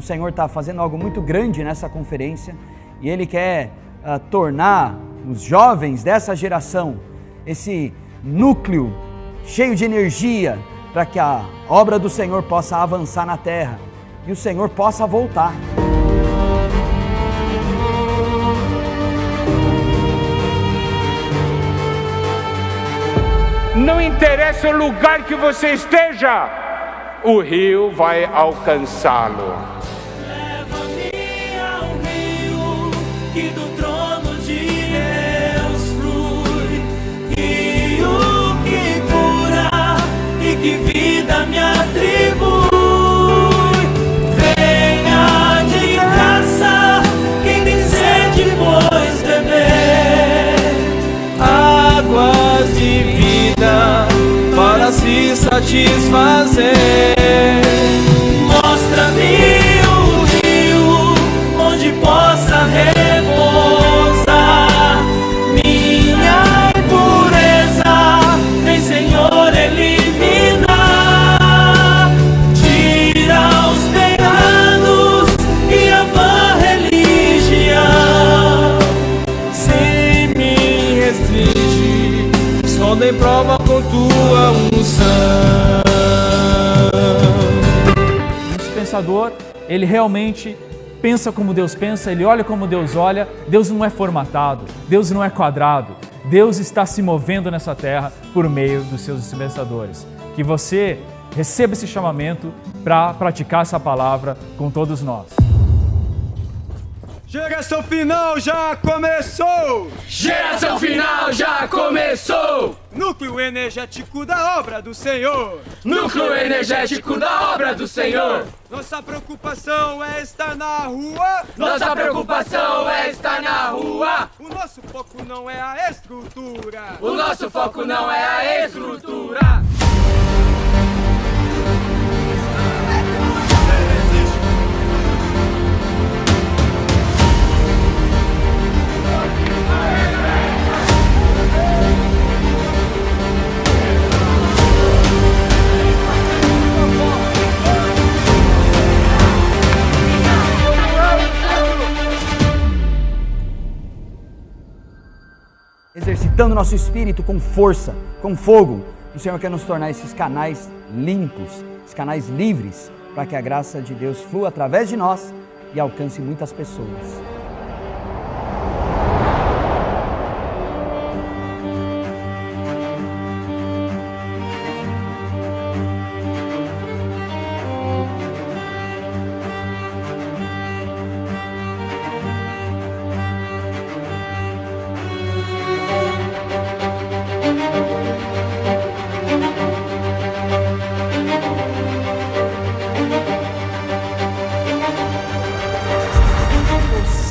Senhor está fazendo algo muito grande nessa conferência e Ele quer tornar os jovens dessa geração esse núcleo cheio de energia para que a obra do Senhor possa avançar na terra e o Senhor possa voltar. Não interessa o lugar que você esteja, o rio vai alcançá-lo. Leva-me ao rio que do trono de Deus flui, rio que cura e que vida me atribui. Venha de graça quem tem sede, pois beber águas de vida para se satisfazer. Mostra-me o rio onde possa repousar minha impureza. Vem, Senhor, eliminar, tira os pecados e a vã religião. Sem me restringir, só dei prova com tua unção. O dispensador, ele realmente pensa como Deus pensa, ele olha como Deus olha. Deus não é formatado, Deus não é quadrado. Deus está se movendo nessa terra por meio dos seus dispensadores. Que você receba esse chamamento para praticar essa palavra com todos nós. Geração final já começou! Geração final já começou! Núcleo energético da obra do Senhor! Núcleo energético da obra do Senhor! Nossa preocupação é estar na rua! Nossa preocupação é estar na rua! O nosso foco não é a estrutura! O nosso foco não é a estrutura! Exercitando nosso espírito com força, com fogo. O Senhor quer nos tornar esses canais limpos, esses canais livres, para que a graça de Deus flua através de nós e alcance muitas pessoas.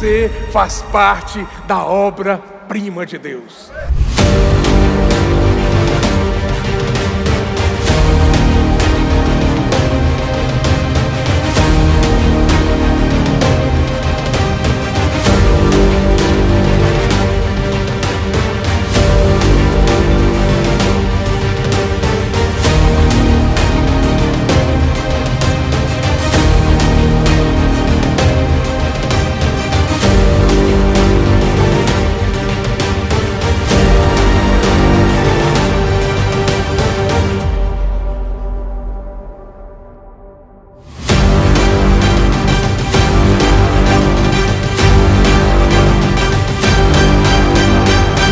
Você faz parte da obra-prima de Deus.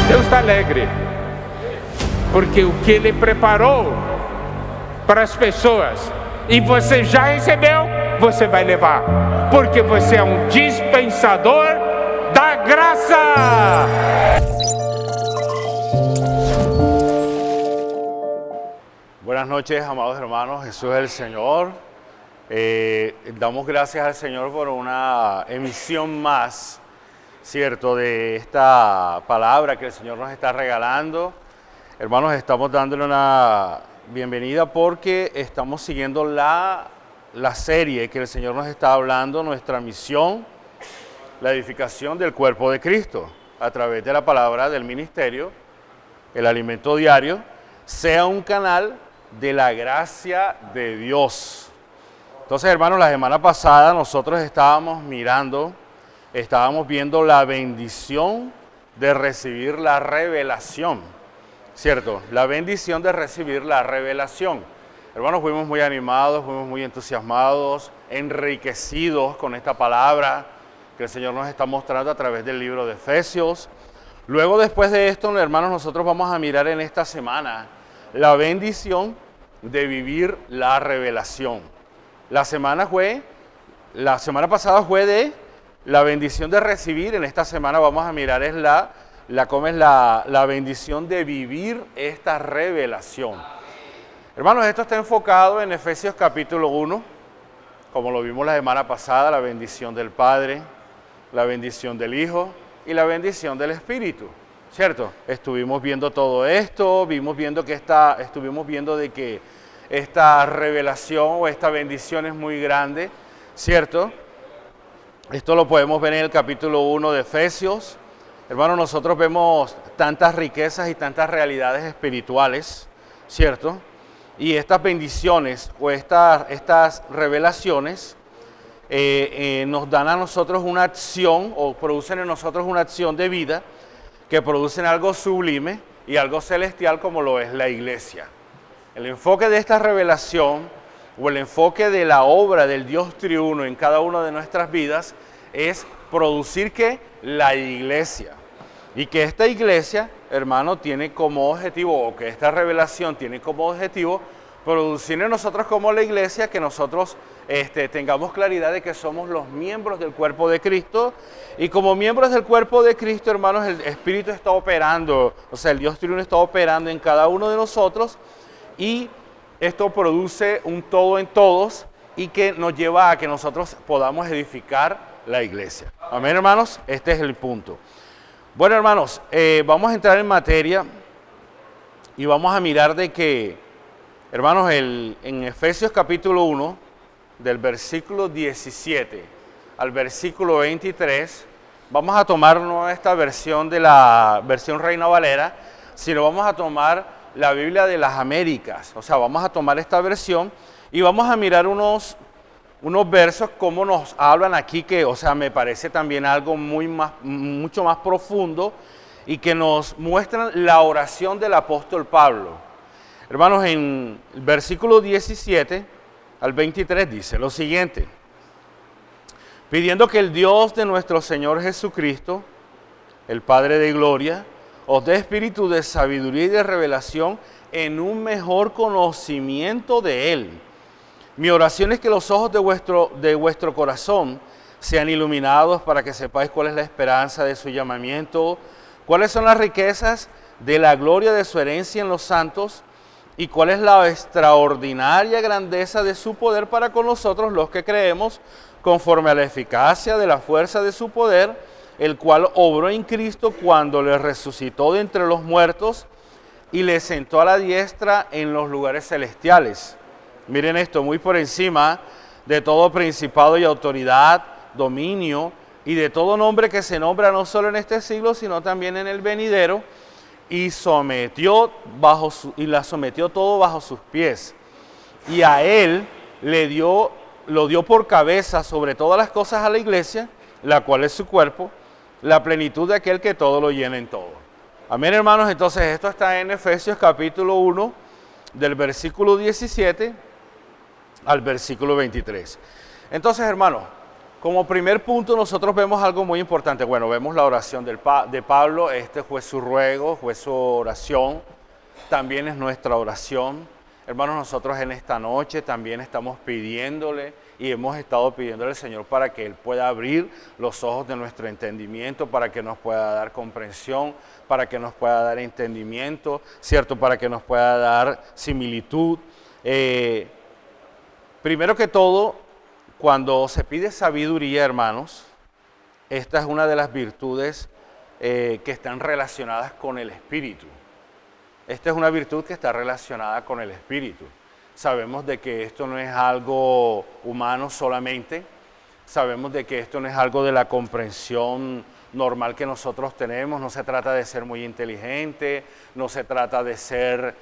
Deus está alegre, porque o que Ele preparou para as pessoas e você já recebeu, você vai levar, porque você é um dispensador da graça. Buenas noches, amados hermanos, Jesús es el Señor. Damos gracias al Señor por una emisión más, ¿cierto?, de esta palabra que el Señor nos está regalando. Hermanos, estamos dándole una bienvenida porque estamos siguiendo la serie que el Señor nos está hablando, nuestra misión, la edificación del cuerpo de Cristo, a través de la palabra del ministerio, el alimento diario, sea un canal de la gracia de Dios. Entonces, hermanos, la semana pasada nosotros estábamos viendo la bendición de recibir la revelación, ¿cierto? La bendición de recibir la revelación. Hermanos, fuimos muy animados, fuimos muy entusiasmados, enriquecidos con esta palabra que el Señor nos está mostrando a través del libro de Efesios. Luego, después de esto, hermanos, nosotros vamos a mirar en esta semana la bendición de vivir la revelación. La semana pasada fue de la bendición de recibir. En esta semana vamos a mirar es la bendición de vivir esta revelación. Hermanos, esto está enfocado en Efesios capítulo 1, como lo vimos la semana pasada, la bendición del Padre, la bendición del Hijo y la bendición del Espíritu, ¿cierto? Estuvimos viendo todo esto, estuvimos viendo de que esta revelación o esta bendición es muy grande, ¿cierto? Esto lo podemos ver en el capítulo 1 de Efesios. Hermanos, nosotros vemos tantas riquezas y tantas realidades espirituales, ¿cierto? Y estas bendiciones o estas revelaciones nos dan a nosotros una acción o producen en nosotros una acción de vida que producen algo sublime y algo celestial como lo es la iglesia. El enfoque de esta revelación o el enfoque de la obra del Dios triuno en cada una de nuestras vidas es producir ¿qué? La iglesia. Y que esta iglesia, hermano, tiene como objetivo, o que esta revelación tiene como objetivo, producir en nosotros como la iglesia que nosotros tengamos claridad de que somos los miembros del cuerpo de Cristo. Y como miembros del cuerpo de Cristo, hermanos, el Espíritu está operando, o sea, el Dios triuno está operando en cada uno de nosotros. Y esto produce un todo en todos y que nos lleva a que nosotros podamos edificar la iglesia. Amén, hermanos, este es el punto. Bueno, hermanos, vamos a entrar en materia y vamos a mirar de que, hermanos, en Efesios capítulo 1, del versículo 17 al versículo 23, vamos a tomar no esta versión de la versión Reina Valera, sino vamos a tomar la Biblia de las Américas. O sea, vamos a tomar esta versión y vamos a mirar unos versos como nos hablan aquí, que, o sea, me parece también algo mucho más profundo y que nos muestran la oración del apóstol Pablo. Hermanos, en el versículo 17 al 23 dice lo siguiente: pidiendo que el Dios de nuestro Señor Jesucristo, el Padre de gloria, os dé espíritu de sabiduría y de revelación en un mejor conocimiento de Él. Mi oración es que los ojos de vuestro corazón sean iluminados para que sepáis cuál es la esperanza de su llamamiento, cuáles son las riquezas de la gloria de su herencia en los santos y cuál es la extraordinaria grandeza de su poder para con nosotros los que creemos, conforme a la eficacia de la fuerza de su poder, el cual obró en Cristo cuando le resucitó de entre los muertos y le sentó a la diestra en los lugares celestiales. Miren esto, muy por encima de todo principado y autoridad, dominio y de todo nombre que se nombra no solo en este siglo, sino también en el venidero, y la sometió todo bajo sus pies. Y a él lo dio por cabeza sobre todas las cosas a la iglesia, la cual es su cuerpo, la plenitud de aquel que todo lo llena en todo. Amén, hermanos. Entonces esto está en Efesios capítulo 1, del versículo 17 al versículo 23. Entonces, hermanos, como primer punto nosotros vemos algo muy importante. Bueno, vemos la oración de Pablo. Este fue su ruego, fue su oración. También es nuestra oración. Hermanos, nosotros en esta noche también estamos pidiéndole y hemos estado pidiéndole al Señor para que Él pueda abrir los ojos de nuestro entendimiento, para que nos pueda dar comprensión, para que nos pueda dar entendimiento, ¿cierto? Para que nos pueda dar similitud. Primero que todo, cuando se pide sabiduría, hermanos, esta es una de las virtudes que están relacionadas con el Espíritu. Esta es una virtud que está relacionada con el Espíritu. Sabemos de que esto no es algo humano solamente. Sabemos de que esto no es algo de la comprensión normal que nosotros tenemos. No se trata de ser muy inteligente, no se trata de ser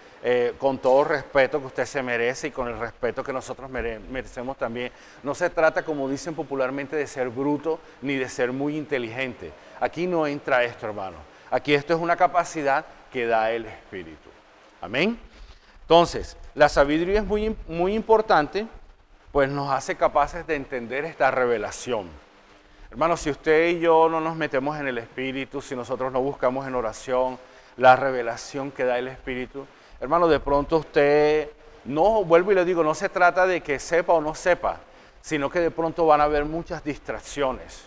con todo el respeto que usted se merece y con el respeto que nosotros merecemos también. No se trata, como dicen popularmente, de ser bruto ni de ser muy inteligente. Aquí no entra esto, hermano. Aquí esto es una capacidad que da el Espíritu. Amén. Entonces, la sabiduría es muy importante, pues nos hace capaces de entender esta revelación. Hermanos, si usted y yo no nos metemos en el Espíritu, si nosotros no buscamos en oración la revelación que da el Espíritu, hermano, de pronto usted, no, vuelvo y le digo, no se trata de que sepa o no sepa, sino que de pronto van a haber muchas distracciones,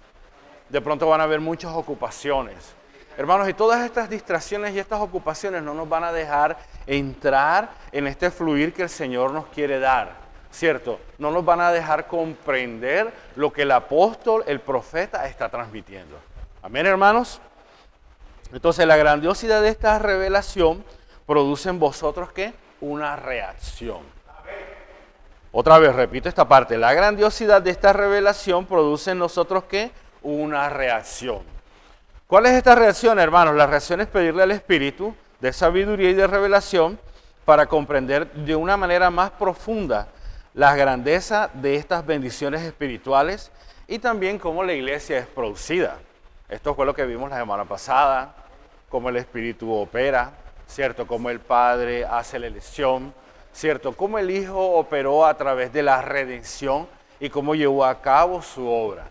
de pronto van a haber muchas ocupaciones. Hermanos, y todas estas distracciones y estas ocupaciones no nos van a dejar entrar en este fluir que el Señor nos quiere dar, ¿cierto? No nos van a dejar comprender lo que el apóstol, el profeta está transmitiendo. Amén, hermanos. Entonces, la grandiosidad de esta revelación produce en vosotros, ¿qué? Una reacción. Otra vez, repito esta parte. La grandiosidad de esta revelación produce en nosotros, ¿qué? Una reacción. ¿Cuál es esta reacción, hermanos? La reacción es pedirle al Espíritu de sabiduría y de revelación para comprender de una manera más profunda la grandeza de estas bendiciones espirituales y también cómo la iglesia es producida. Esto fue lo que vimos la semana pasada, cómo el Espíritu opera, ¿cierto? Cómo el Padre hace la elección, ¿cierto? Cómo el Hijo operó a través de la redención y cómo llevó a cabo su obra,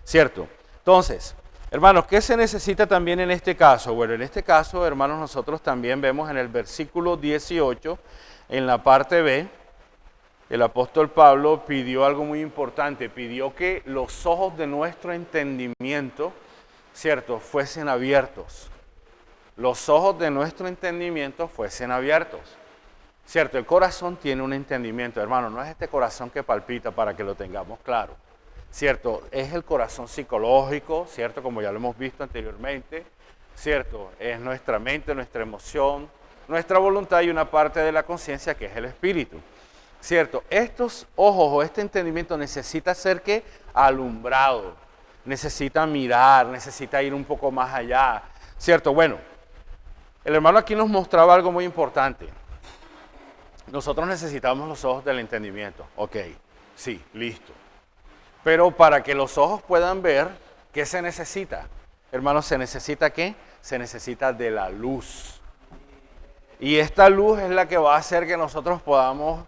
¿cierto? Entonces, hermanos, ¿qué se necesita también en este caso? Bueno, en este caso, hermanos, nosotros también vemos en el versículo 18, en la parte B, el apóstol Pablo pidió algo muy importante, pidió que los ojos de nuestro entendimiento, ¿cierto?, fuesen abiertos. Los ojos de nuestro entendimiento fuesen abiertos. ¿Cierto? El corazón tiene un entendimiento, hermano, no es este corazón que palpita para que lo tengamos claro. ¿Cierto? Es el corazón psicológico, ¿cierto? Como ya lo hemos visto anteriormente, ¿cierto? Es nuestra mente, nuestra emoción, nuestra voluntad y una parte de la conciencia que es el espíritu, ¿cierto? Estos ojos o este entendimiento necesita ser ¿qué? Alumbrado, necesita mirar, necesita ir un poco más allá, ¿cierto? Bueno, el hermano aquí nos mostraba algo muy importante. Nosotros necesitamos los ojos del entendimiento, ok, sí, listo. Pero para que los ojos puedan ver, ¿qué se necesita? Hermanos, ¿se necesita qué? Se necesita de la luz. Y esta luz es la que va a hacer que nosotros podamos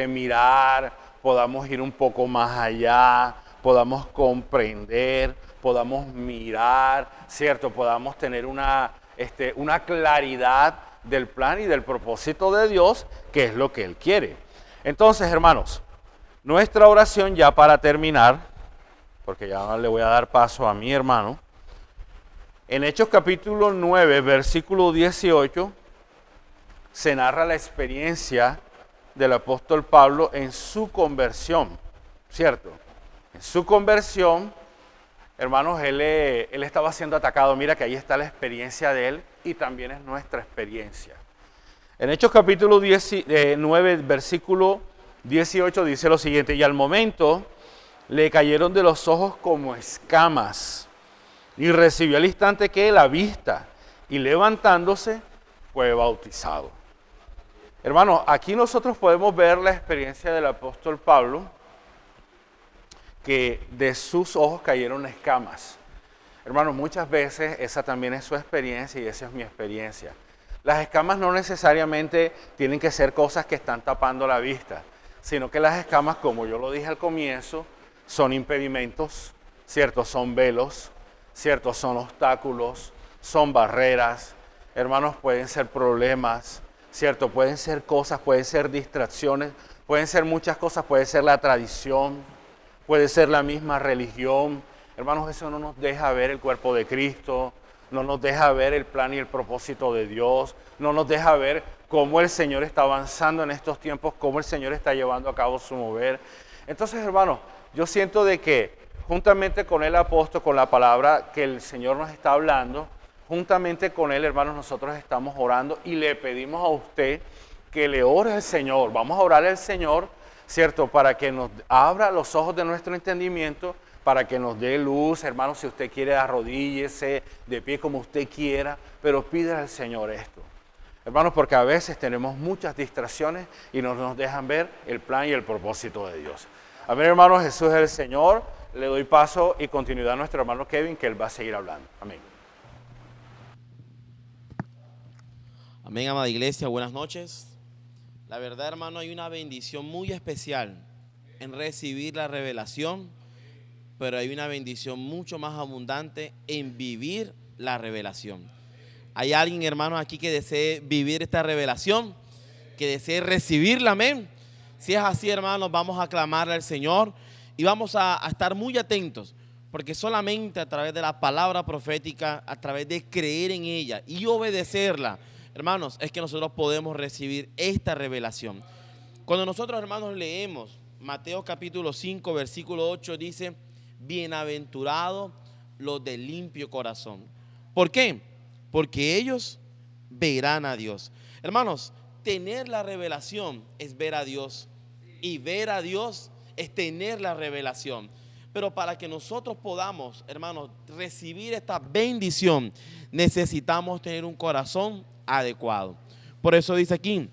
mirar, podamos ir un poco más allá, podamos comprender, podamos mirar, ¿cierto? Podamos tener una claridad del plan y del propósito de Dios, que es lo que Él quiere. Entonces, hermanos, nuestra oración ya para terminar, porque ya le voy a dar paso a mi hermano, en Hechos capítulo 9, versículo 18, se narra la experiencia del apóstol Pablo en su conversión, ¿cierto? En su conversión, hermanos, él estaba siendo atacado. Mira que ahí está la experiencia de él y también es nuestra experiencia. En Hechos capítulo 9, versículo 18 dice lo siguiente: y al momento le cayeron de los ojos como escamas y recibió al instante que la vista y levantándose fue bautizado. Hermanos, aquí nosotros podemos ver la experiencia del apóstol Pablo, que de sus ojos cayeron escamas. Hermanos, muchas veces esa también es su experiencia y esa es mi experiencia. Las escamas no necesariamente tienen que ser cosas que están tapando la vista, sino que las escamas, como yo lo dije al comienzo, son impedimentos, ¿cierto? Son velos, ¿cierto? Son obstáculos, son barreras. Hermanos, pueden ser problemas, ¿cierto? Pueden ser cosas, pueden ser distracciones, pueden ser muchas cosas, puede ser la tradición, puede ser la misma religión. Hermanos, eso no nos deja ver el cuerpo de Cristo, no nos deja ver el plan y el propósito de Dios, no nos deja ver cómo el Señor está avanzando en estos tiempos, cómo el Señor está llevando a cabo su mover. Entonces, hermanos, yo siento de que juntamente con el apóstol, con la palabra que el Señor nos está hablando, juntamente con él, hermanos, nosotros estamos orando y le pedimos a usted que le ore al Señor. Vamos a orar al Señor, ¿cierto? Para que nos abra los ojos de nuestro entendimiento, para que nos dé luz. Hermanos, si usted quiere, arrodíllese de pie como usted quiera, pero pídale al Señor esto. Hermanos, porque a veces tenemos muchas distracciones y no nos dejan ver el plan y el propósito de Dios. Amén, hermanos, Jesús es el Señor. Le doy paso y continuidad a nuestro hermano Kevin, que él va a seguir hablando. Amén. Amén, amada iglesia, buenas noches. La verdad, hermano, hay una bendición muy especial en recibir la revelación, pero hay una bendición mucho más abundante en vivir la revelación. ¿Hay alguien, hermano, aquí que desee vivir esta revelación? Que desee recibirla, amén. Si es así, hermanos, vamos a clamarle al Señor y vamos a estar muy atentos, porque solamente a través de la palabra profética, a través de creer en ella y obedecerla, hermanos, es que nosotros podemos recibir esta revelación. Cuando nosotros, hermanos, leemos Mateo capítulo 5, versículo 8, dice: bienaventurados los de limpio corazón. ¿Por qué? Porque ellos verán a Dios. Hermanos, tener la revelación es ver a Dios, y ver a Dios es tener la revelación. Pero para que nosotros podamos, hermanos, recibir esta bendición, necesitamos tener un corazón adecuado. Por eso dice aquí: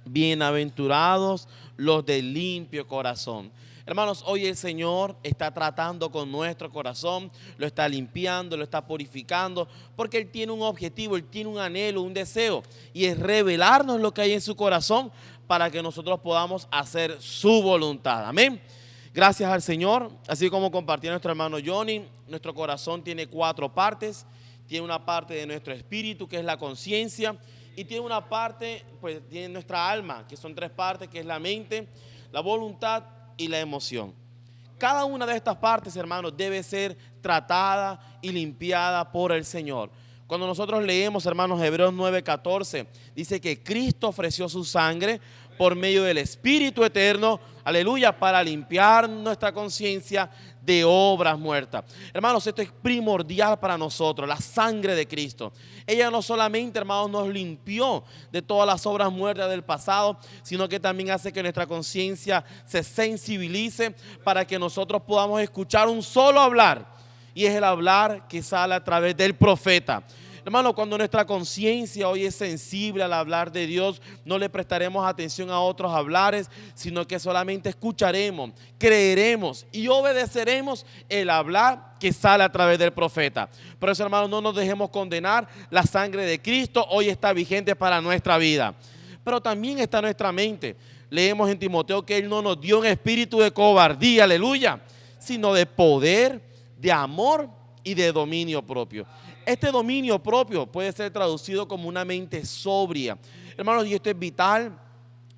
bienaventurados los de limpio corazón. Hermanos, hoy el Señor está tratando con nuestro corazón, lo está limpiando, lo está purificando, porque Él tiene un objetivo, Él tiene un anhelo, un deseo, y es revelarnos lo que hay en su corazón para que nosotros podamos hacer su voluntad. Amén. Gracias al Señor. Así como compartió nuestro hermano Johnny, nuestro corazón tiene 4 partes. Tiene una parte de nuestro espíritu, que es la conciencia, y tiene una parte, pues tiene nuestra alma, que son 3 partes, que es la mente, la voluntad y la emoción. Cada una de estas partes, hermanos, debe ser tratada y limpiada por el Señor. Cuando nosotros leemos, hermanos, Hebreos 9:14, dice que Cristo ofreció su sangre por medio del Espíritu eterno, aleluya, para limpiar nuestra conciencia de obras muertas. Hermanos, esto es primordial para nosotros, la sangre de Cristo. Ella no solamente, hermanos, nos limpió de todas las obras muertas del pasado, sino que también hace que nuestra conciencia se sensibilice para que nosotros podamos escuchar un solo hablar, y es el hablar que sale a través del profeta. Hermano, cuando nuestra conciencia hoy es sensible al hablar de Dios, no le prestaremos atención a otros hablares, sino que solamente escucharemos, creeremos y obedeceremos el hablar que sale a través del profeta. Por eso, hermano, no nos dejemos condenar. La sangre de Cristo hoy está vigente para nuestra vida, pero también está nuestra mente. Leemos en Timoteo que Él no nos dio un espíritu de cobardía, aleluya, sino de poder, de amor y de dominio propio. Este dominio propio puede ser traducido como una mente sobria. Hermanos, y esto es vital,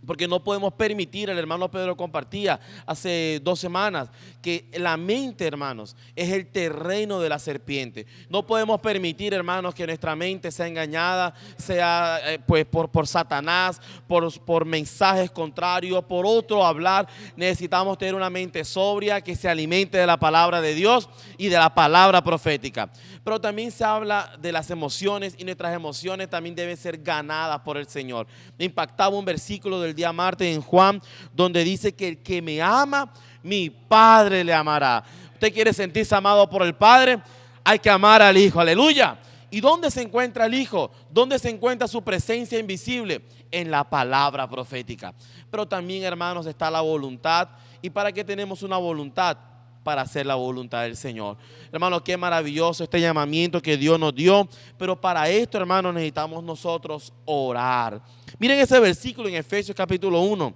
porque no podemos permitir, el hermano Pedro compartía hace 2 semanas, que la mente, hermanos, es el terreno de la serpiente. No podemos permitir, hermanos, que nuestra mente sea engañada, sea pues por Satanás, por mensajes contrarios, por otro hablar. Necesitamos tener una mente sobria que se alimente de la palabra de Dios y de la palabra profética. Pero también se habla de las emociones, y nuestras emociones también deben ser ganadas por el Señor. Me impactaba un versículo del día martes en Juan, donde dice que el que me ama, mi Padre le amará. ¿Usted quiere sentirse amado por el Padre? Hay que amar al Hijo, aleluya. ¿Y dónde se encuentra el Hijo? ¿Dónde se encuentra su presencia invisible? En la palabra profética. Pero también, hermanos, está la voluntad. ¿Y para qué tenemos una voluntad? Para hacer la voluntad del Señor. Hermanos, qué maravilloso este llamamiento que Dios nos dio. Pero para esto, hermanos, necesitamos nosotros orar. Miren ese versículo en Efesios capítulo 1.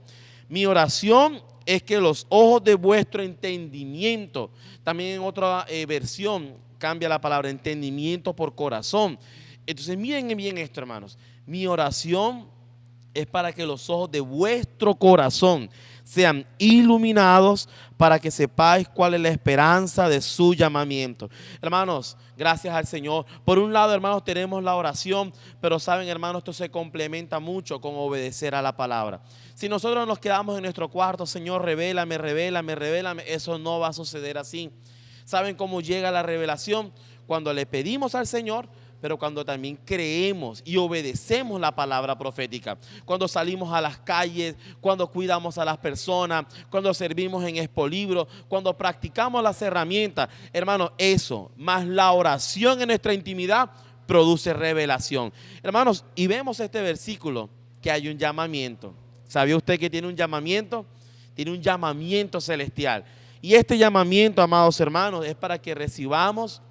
Mi oración es que los ojos de vuestro entendimiento, también en otra versión cambia la palabra entendimiento por corazón. Entonces miren bien esto, hermanos. Mi oración es para que los ojos de vuestro corazón sean iluminados, para que sepáis cuál es la esperanza de su llamamiento. Hermanos, gracias al Señor. Por un lado, hermanos, tenemos la oración, pero saben, hermanos, esto se complementa mucho con obedecer a la palabra. Si nosotros nos quedamos en nuestro cuarto, Señor, revélame, revélame, revélame, eso no va a suceder así. ¿Saben cómo llega la revelación? Cuando le pedimos al Señor, pero cuando también creemos y obedecemos la palabra profética. Cuando salimos a las calles, cuando cuidamos a las personas, cuando servimos en Expolibro, cuando practicamos las herramientas. Hermanos, eso, más la oración en nuestra intimidad, produce revelación. Hermanos, y vemos este versículo que hay un llamamiento. ¿Sabía usted que tiene un llamamiento? Tiene un llamamiento celestial. Y este llamamiento, amados hermanos, es para que recibamos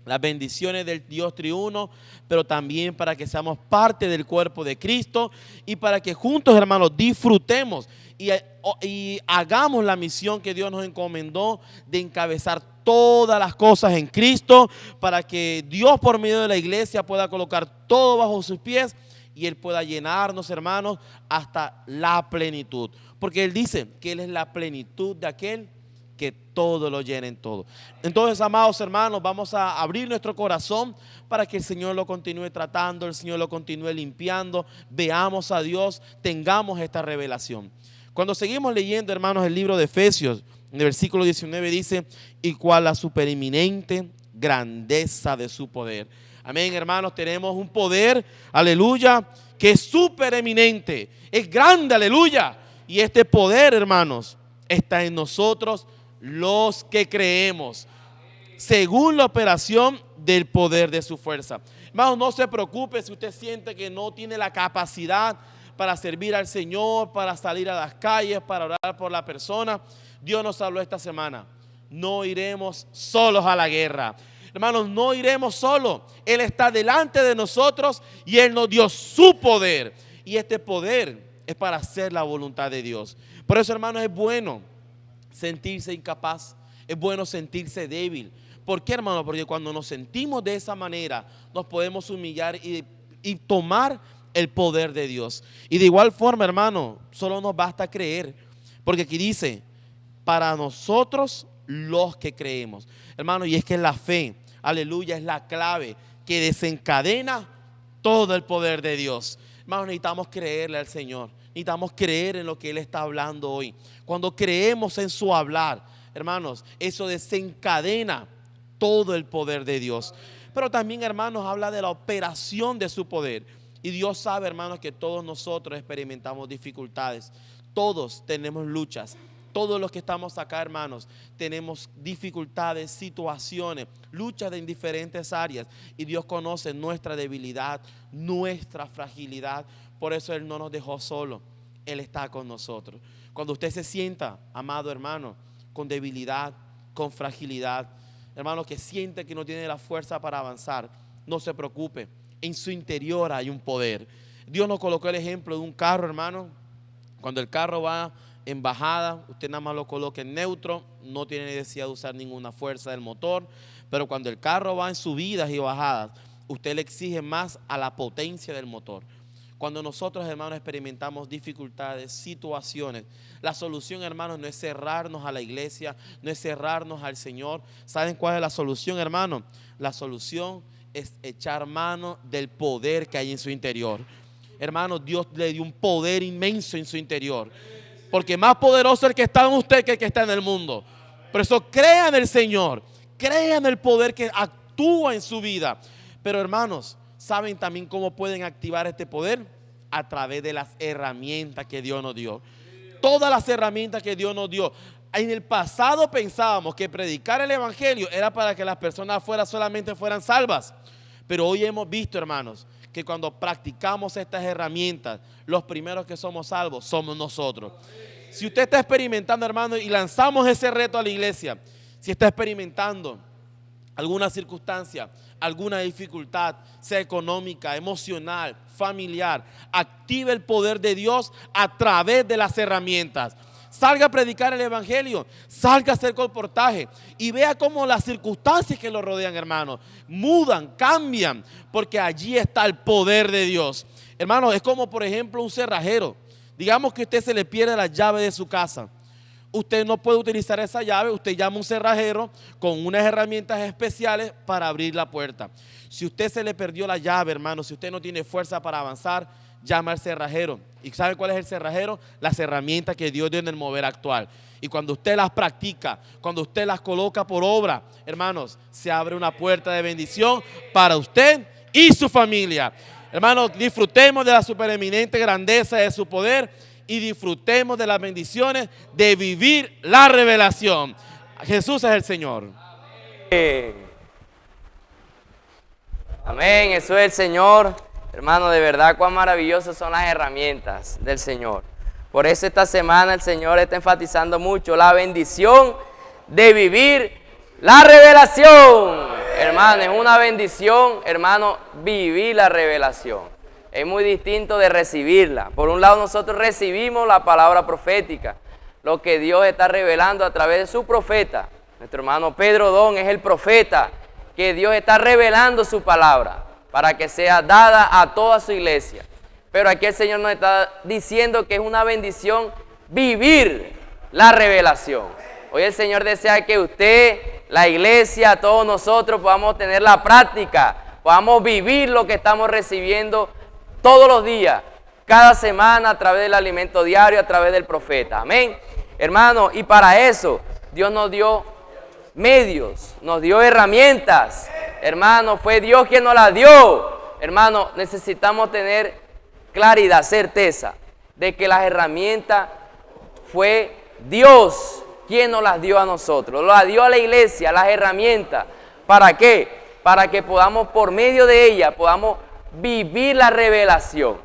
las bendiciones del Dios triuno, pero también para que seamos parte del cuerpo de Cristo y para que juntos, hermanos, disfrutemos y hagamos la misión que Dios nos encomendó de encabezar todas las cosas en Cristo, para que Dios por medio de la iglesia pueda colocar todo bajo sus pies y Él pueda llenarnos, hermanos, hasta la plenitud. Porque Él dice que Él es la plenitud de aquel que todo lo llena en todo. Entonces, amados hermanos, vamos a abrir nuestro corazón para que el Señor lo continúe tratando, el Señor lo continúe limpiando, veamos a Dios, tengamos esta revelación. Cuando seguimos leyendo, hermanos, el libro de Efesios, en el versículo 19 dice, y cuál la supereminente grandeza de su poder. Amén, hermanos, tenemos un poder, aleluya, que es supereminente, es grande, aleluya. Y este poder, hermanos, está en nosotros los que creemos, según la operación del poder de su fuerza. Hermanos, no se preocupe si usted siente que no tiene la capacidad para servir al Señor, para salir a las calles, para orar por la persona. Dios nos habló esta semana, no iremos solos a la guerra. Hermanos, no iremos solos. Él está delante de nosotros y Él nos dio su poder. Y este poder es para hacer la voluntad de Dios. Por eso, hermanos, es bueno sentirse incapaz, es bueno sentirse débil. ¿Por qué, hermano? Porque cuando nos sentimos de esa manera, nos podemos humillar y tomar el poder de Dios. Y de igual forma, hermano, solo nos basta creer. Porque aquí dice, para nosotros los que creemos. Hermano, y es que la fe, aleluya, es la clave que desencadena todo el poder de Dios. Hermanos, necesitamos creerle al Señor. Necesitamos creer en lo que Él está hablando hoy. Cuando creemos en su hablar, hermanos, eso desencadena todo el poder de Dios. Pero también, hermanos, habla de la operación de su poder. Y Dios sabe, hermanos, que todos nosotros experimentamos dificultades. Todos tenemos luchas. Todos los que estamos acá, hermanos, tenemos dificultades, situaciones, luchas en diferentes áreas. Y Dios conoce nuestra debilidad, nuestra fragilidad. Por eso Él no nos dejó solos. Él está con nosotros. Cuando usted se sienta, amado hermano, con debilidad, con fragilidad, hermano, que siente que no tiene la fuerza para avanzar, no se preocupe. En su interior hay un poder. Dios nos colocó el ejemplo de un carro, hermano. Cuando el carro va en bajada, usted nada más lo coloca en neutro, no tiene necesidad de usar ninguna fuerza del motor. Pero cuando el carro va en subidas y bajadas, usted le exige más a la potencia del motor. Cuando nosotros, hermanos, experimentamos dificultades, situaciones, la solución, hermanos, no es cerrarnos a la iglesia, no es cerrarnos al Señor. ¿Saben cuál es la solución, hermano? La solución es echar mano del poder que hay en su interior. Hermano, Dios le dio un poder inmenso en su interior. Porque más poderoso es el que está en usted que el que está en el mundo. Por eso crea en el Señor, crea en el poder que actúa en su vida. Pero, hermanos, ¿saben también cómo pueden activar este poder? A través de las herramientas que Dios nos dio. Todas las herramientas que Dios nos dio. En el pasado pensábamos que predicar el evangelio era para que las personas afuera solamente fueran salvas. Pero hoy hemos visto, hermanos, que cuando practicamos estas herramientas, los primeros que somos salvos somos nosotros. Si usted está experimentando, hermano, y lanzamos ese reto a la iglesia, si está experimentando alguna circunstancia, alguna dificultad, sea económica, emocional, familiar, active el poder de Dios a través de las herramientas. Salga a predicar el evangelio, salga a hacer colportaje y vea cómo las circunstancias que lo rodean, hermanos, mudan, cambian, porque allí está el poder de Dios. Hermanos, es como, por ejemplo, un cerrajero. Digamos que a usted se le pierde la llave de su casa. Usted no puede utilizar esa llave, usted llama a un cerrajero con unas herramientas especiales para abrir la puerta. Si usted se le perdió la llave, hermano, si usted no tiene fuerza para avanzar, llama al cerrajero. ¿Y sabe cuál es el cerrajero? Las herramientas que Dios dio en el mover actual. Y cuando usted las practica, cuando usted las coloca por obra, hermanos, se abre una puerta de bendición para usted y su familia. Hermanos, disfrutemos de la supereminente grandeza de su poder y disfrutemos de las bendiciones de vivir la revelación. Jesús es el Señor. Amén, eso es el Señor. Hermano, de verdad, cuán maravillosas son las herramientas del Señor. Por eso esta semana el Señor está enfatizando mucho la bendición de vivir la revelación. Hermano, es una bendición, hermano, vivir la revelación. Es muy distinto de recibirla. Por un lado, nosotros recibimos la palabra profética, lo que Dios está revelando a través de su profeta. Nuestro hermano Pedro Don es el profeta que Dios está revelando su palabra para que sea dada a toda su iglesia. Pero aquí el Señor nos está diciendo que es una bendición vivir la revelación. Hoy el Señor desea que usted, la iglesia, todos nosotros podamos tener la práctica, podamos vivir lo que estamos recibiendo todos los días, cada semana a través del alimento diario, a través del profeta. Amén. Hermano, y para eso Dios nos dio medios, nos dio herramientas. Hermano, fue Dios quien nos las dio. Hermano, necesitamos tener claridad, certeza de que las herramientas fue Dios quien nos las dio a nosotros, las dio a la iglesia, las herramientas. ¿Para qué? Para que podamos, por medio de ellas, podamos vivir la revelación.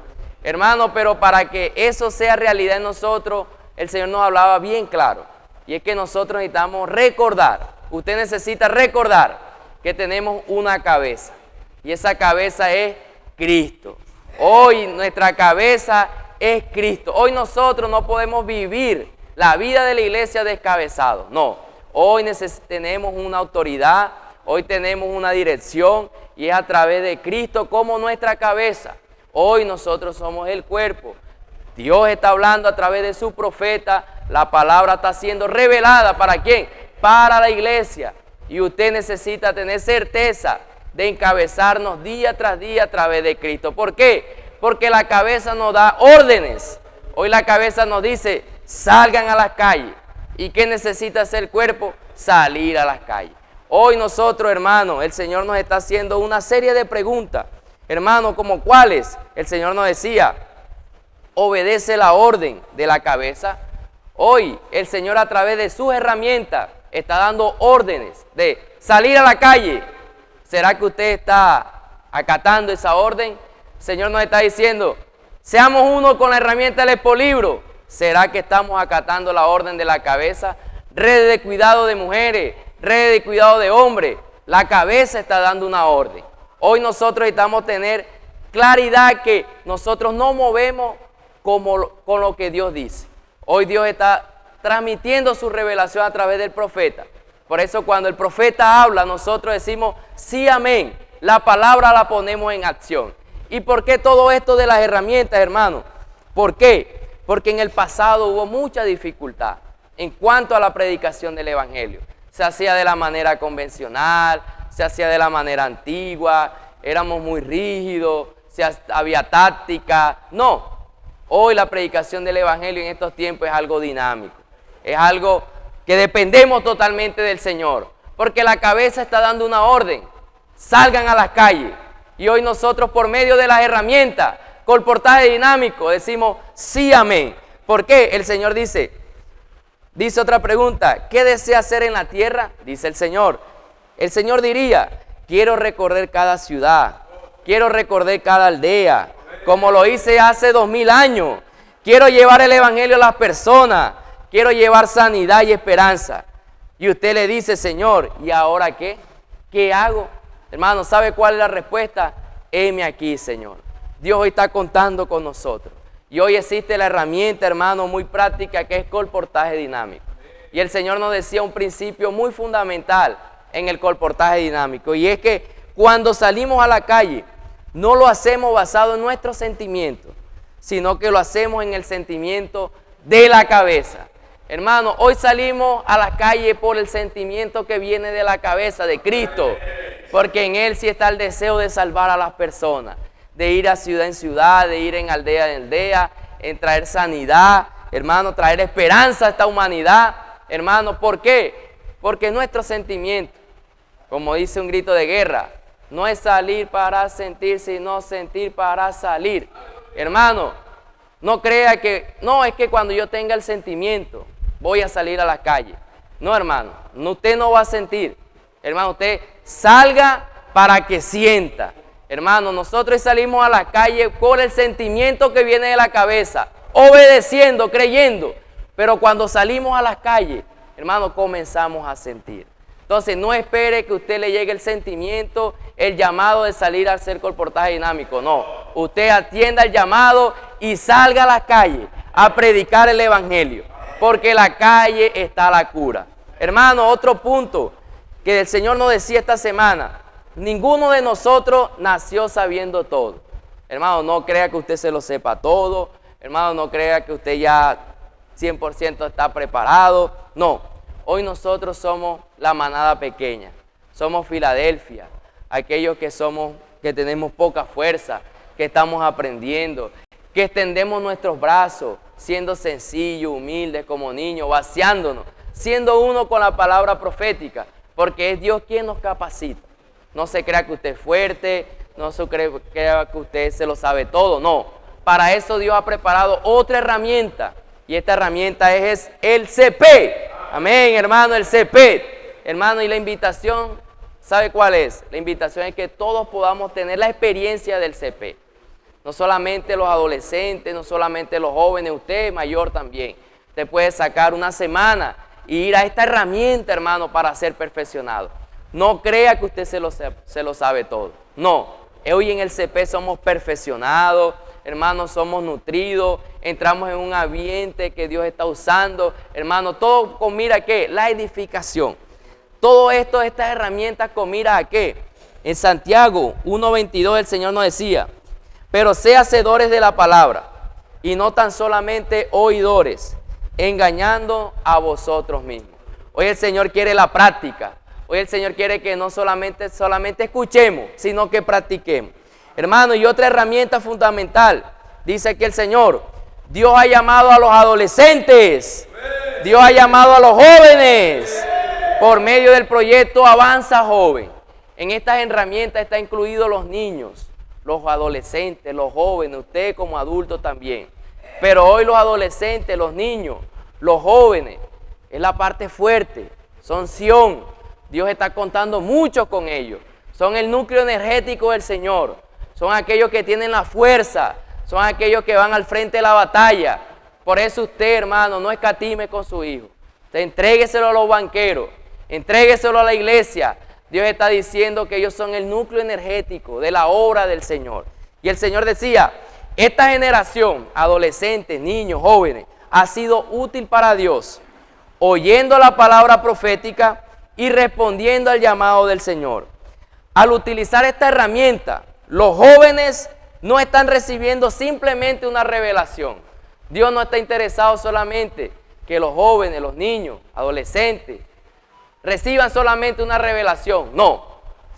Hermano, pero para que eso sea realidad en nosotros, el Señor nos hablaba bien claro. Y es que nosotros necesitamos recordar, usted necesita recordar que tenemos una cabeza. Y esa cabeza es Cristo. Hoy nuestra cabeza es Cristo. Hoy nosotros no podemos vivir la vida de la iglesia descabezados. No, hoy tenemos una autoridad, hoy tenemos una dirección y es a través de Cristo como nuestra cabeza. Hoy nosotros somos el cuerpo. Dios está hablando a través de su profeta, la palabra está siendo revelada. ¿Para quién? Para la iglesia. Y usted necesita tener certeza de encabezarnos día tras día a través de Cristo. ¿Por qué? Porque la cabeza nos da órdenes. Hoy la cabeza nos dice, salgan a las calles. ¿Y qué necesita hacer el cuerpo? Salir a las calles. Hoy nosotros, hermanos, el Señor nos está haciendo una serie de preguntas. Hermanos, ¿como cuáles? El Señor nos decía, obedece la orden de la cabeza. Hoy el Señor a través de sus herramientas está dando órdenes de salir a la calle. ¿Será que usted está acatando esa orden? El Señor nos está diciendo, seamos uno con la herramienta del expolibro. ¿Será que estamos acatando la orden de la cabeza? Redes de cuidado de mujeres, redes de cuidado de hombres. La cabeza está dando una orden. Hoy nosotros necesitamos tener claridad que nosotros no movemos con lo que Dios dice. Hoy Dios está transmitiendo su revelación a través del profeta. Por eso cuando el profeta habla, nosotros decimos, sí, amén. La palabra la ponemos en acción. ¿Y por qué todo esto de las herramientas, hermano? ¿Por qué? Porque en el pasado hubo mucha dificultad en cuanto a la predicación del evangelio. Se hacía de la manera convencional, se hacía de la manera antigua, éramos muy rígidos, había táctica. No, hoy la predicación del evangelio en estos tiempos es algo dinámico. Es algo que dependemos totalmente del Señor. Porque la cabeza está dando una orden. Salgan a las calles. Y hoy nosotros por medio de las herramientas, colportaje dinámico, decimos sí, amén. ¿Por qué? El Señor dice otra pregunta, ¿qué desea hacer en la tierra? Dice el Señor. El Señor diría, quiero recorrer cada ciudad, quiero recorrer cada aldea, como lo hice hace 2000 años. Quiero llevar el evangelio a las personas, quiero llevar sanidad y esperanza. Y usted le dice, Señor, ¿y ahora qué? ¿Qué hago? Hermano, ¿sabe cuál es la respuesta? Heme aquí, Señor. Dios hoy está contando con nosotros. Y hoy existe la herramienta, hermano, muy práctica que es colportaje dinámico. Y el Señor nos decía un principio muy fundamental en el colportaje dinámico. Y es que cuando salimos a la calle, no lo hacemos basado en nuestros sentimientos, sino que lo hacemos en el sentimiento de la cabeza. Hermano, hoy salimos a la calle por el sentimiento que viene de la cabeza de Cristo, porque en Él sí está el deseo de salvar a las personas, de ir a ciudad en ciudad, de ir en aldea en aldea, en traer sanidad, hermano, traer esperanza a esta humanidad. Hermano, ¿por qué? Porque nuestro sentimiento, como dice un grito de guerra, no es salir para sentir, sino sentir para salir. Hermano, no crea que, no, es que cuando yo tenga el sentimiento, voy a salir a la calle. No, hermano, usted no va a sentir. Hermano, usted salga para que sienta. Hermano, nosotros salimos a la calle con el sentimiento que viene de la cabeza, obedeciendo, creyendo. Pero cuando salimos a las calles, hermano, comenzamos a sentir. Entonces, no espere que a usted le llegue el sentimiento, el llamado de salir a hacer colportaje dinámico. No, usted atienda el llamado y salga a las calles a predicar el evangelio, porque en la calle está la cura. Hermano, otro punto que el Señor nos decía esta semana: ninguno de nosotros nació sabiendo todo. Hermano, no crea que usted se lo sepa todo. Hermano, no crea que usted ya 100% está preparado. No, hoy nosotros somos la manada pequeña. Somos Filadelfia, aquellos que tenemos poca fuerza, que estamos aprendiendo, que extendemos nuestros brazos, siendo sencillos, humildes como niños, vaciándonos, siendo uno con la palabra profética, porque es Dios quien nos capacita. No se crea que usted es fuerte, no se crea que usted se lo sabe todo, no. Para eso Dios ha preparado otra herramienta, y esta herramienta es el CP. Amén, hermano, el CP. Hermano, y la invitación, ¿sabe cuál es? La invitación es que todos podamos tener la experiencia del CP. No solamente los adolescentes, no solamente los jóvenes, usted mayor también. Usted puede sacar una semana y ir a esta herramienta, hermano, para ser perfeccionado. No crea que usted se lo sabe todo. No, hoy en el CP somos perfeccionados, hermanos, somos nutridos, entramos en un ambiente que Dios está usando, hermano, todo con mira a qué, la edificación. Todo esto, estas herramientas con mira a qué. En Santiago 1:22 el Señor nos decía: pero sé hacedores de la palabra y no tan solamente oidores, engañando a vosotros mismos. Hoy el Señor quiere la práctica. Hoy el Señor quiere que no solamente escuchemos, sino que practiquemos. Hermano, y otra herramienta fundamental, dice aquí el Señor: Dios ha llamado a los adolescentes, Dios ha llamado a los jóvenes, por medio del proyecto Avanza Joven. En estas herramientas está incluidos los niños, los adolescentes, los jóvenes, usted como adulto también. Pero hoy los adolescentes, los niños, los jóvenes, es la parte fuerte, son Sión. Dios está contando mucho con ellos. Son el núcleo energético del Señor. Son aquellos que tienen la fuerza. Son aquellos que van al frente de la batalla. Por eso usted, hermano, no escatime con su hijo. Usted entrégueselo a los banqueros. Entrégueselo a la iglesia. Dios está diciendo que ellos son el núcleo energético de la obra del Señor. Y el Señor decía: esta generación, adolescentes, niños, jóvenes, ha sido útil para Dios, oyendo la palabra profética y respondiendo al llamado del Señor. Al utilizar esta herramienta, los jóvenes no están recibiendo simplemente una revelación. Dios no está interesado solamente que los jóvenes, los niños, adolescentes, reciban solamente una revelación. No,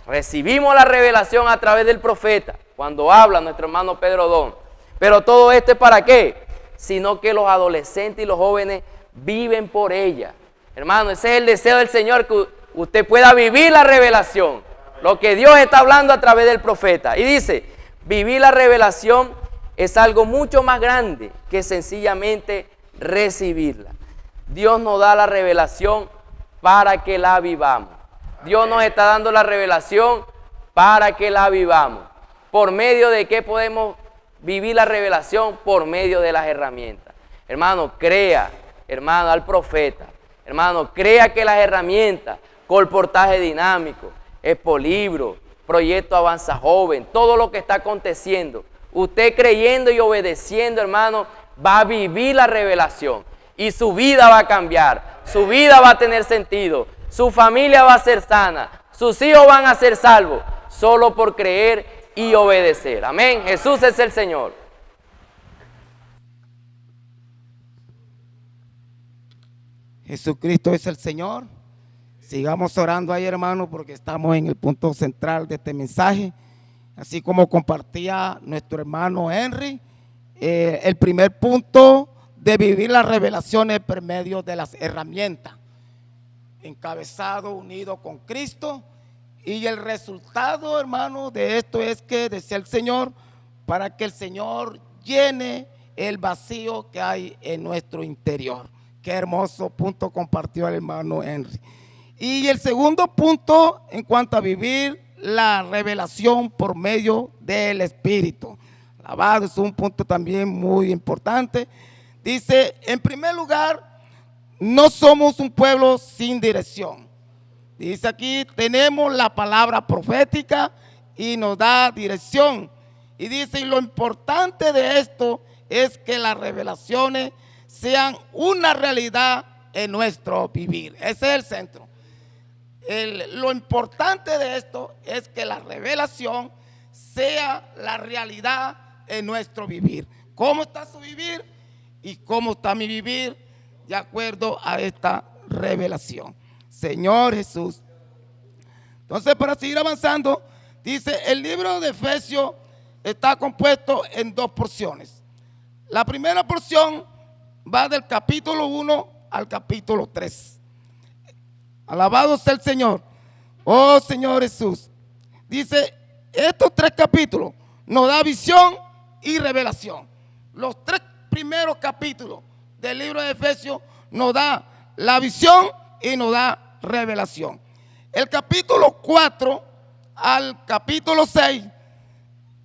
recibimos la revelación a través del profeta, cuando habla nuestro hermano Pedro Don. Pero todo esto es ¿para qué? Sino que los adolescentes y los jóvenes viven por ella. Hermano, ese es el deseo del Señor, que usted pueda vivir la revelación, lo que Dios está hablando a través del profeta. Y dice, vivir la revelación es algo mucho más grande que sencillamente recibirla. Dios nos da la revelación para que la vivamos. Dios nos está dando la revelación para que la vivamos. ¿Por medio de qué podemos vivir la revelación? Por medio de las herramientas. Hermano, crea, hermano, al profeta. Hermano, crea que las herramientas, colportaje dinámico, expolibro, proyecto Avanza Joven, todo lo que está aconteciendo, usted creyendo y obedeciendo, hermano, va a vivir la revelación. Y su vida va a cambiar, su vida va a tener sentido, su familia va a ser sana, sus hijos van a ser salvos, solo por creer y obedecer. Amén. Jesús es el Señor. Jesucristo es el Señor. Sigamos orando ahí, hermano, porque estamos en el punto central de este mensaje. Así como compartía nuestro hermano Henry, el primer punto de vivir las revelaciones por medio de las herramientas, encabezado, unido con Cristo. Y el resultado, hermano, de esto es que desea el Señor, para que el Señor llene el vacío que hay en nuestro interior. Qué hermoso punto compartió el hermano Henry. Y el segundo punto, en cuanto a vivir la revelación por medio del Espíritu. Alabado, es un punto también muy importante. Dice, en primer lugar, no somos un pueblo sin dirección. Dice aquí, tenemos la palabra profética y nos da dirección. Y dice, y lo importante de esto es que las revelaciones sean una realidad en nuestro vivir. Ese es el centro. Lo importante de esto es que la revelación sea la realidad en nuestro vivir. ¿Cómo está su vivir? Y cómo está mi vivir de acuerdo a esta revelación. Señor Jesús. Entonces, para seguir avanzando, dice, el libro de Efesios está compuesto en dos porciones. La primera porción va del capítulo 1 al capítulo 3. Alabado sea el Señor. Oh Señor Jesús. Dice, estos 3 capítulos nos da visión y revelación. Los 3 primeros capítulos del libro de Efesios nos da la visión y nos da revelación. El capítulo 4 al capítulo 6,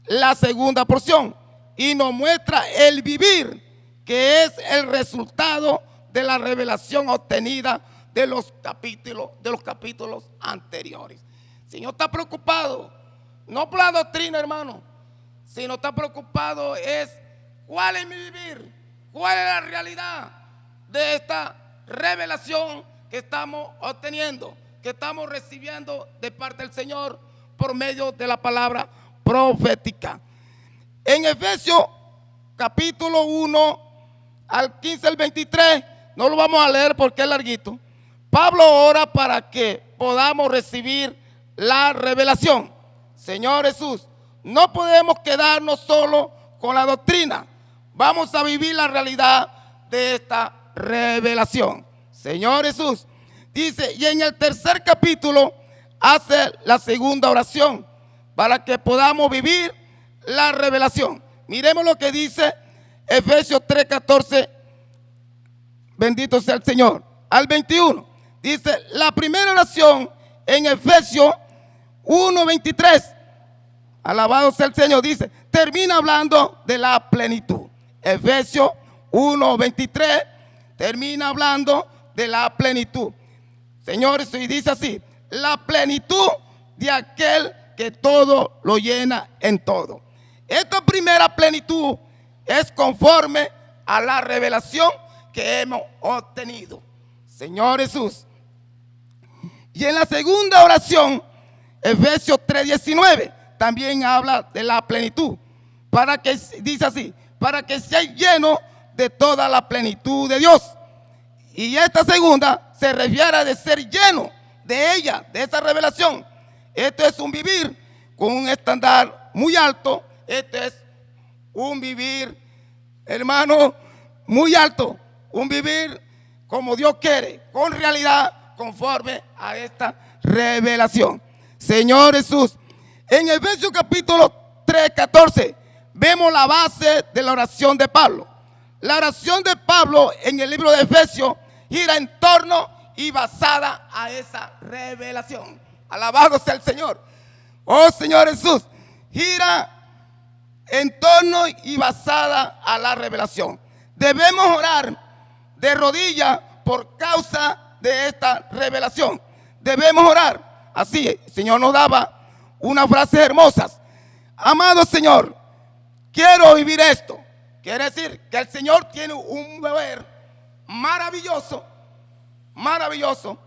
la segunda porción, y nos muestra el vivir, que es el resultado de la revelación obtenida de los capítulos anteriores. El Señor está preocupado, no por la doctrina, hermano, sino está preocupado es cuál es mi vivir, cuál es la realidad de esta revelación que estamos obteniendo, que estamos recibiendo de parte del Señor por medio de la palabra profética. En Efesios capítulo 1 al 15 al 23, no lo vamos a leer porque es larguito. Pablo ora para que podamos recibir la revelación. Señor Jesús, no podemos quedarnos solo con la doctrina. Vamos a vivir la realidad de esta revelación. Señor Jesús, dice, y en el tercer capítulo hace la segunda oración para que podamos vivir la revelación. Miremos lo que dice Efesios 3:14. Bendito sea el Señor. Al 21. Dice, la primera oración en Efesios 1:23. Alabado sea el Señor. Dice, termina hablando de la plenitud. Efesios 1:23 termina hablando de la plenitud. Señores, y dice así, la plenitud de aquel que todo lo llena en todo. Esta primera plenitud es conforme a la revelación que hemos obtenido. Señor Jesús. Y en la segunda oración, Efesios 3:19, también habla de la plenitud. Para que, dice así, para que seáis llenos de toda la plenitud de Dios. Y esta segunda se refiere a ser lleno de ella, de esa revelación. Esto es un vivir con un estándar muy alto. Esto es un vivir, hermano, muy alto. Un vivir como Dios quiere, con realidad, conforme a esta revelación. Señor Jesús, en Efesios capítulo 3:14 vemos la base de la oración de Pablo. La oración de Pablo en el libro de Efesios gira en torno y basada a esa revelación. Alabado sea el Señor. Oh Señor Jesús, gira en torno y basada a la revelación. Debemos orar de rodillas por causa de esta revelación. Debemos orar. Así el Señor nos daba unas frases hermosas. Amado Señor, quiero vivir esto. Quiere decir que el Señor tiene un deber maravilloso, maravilloso,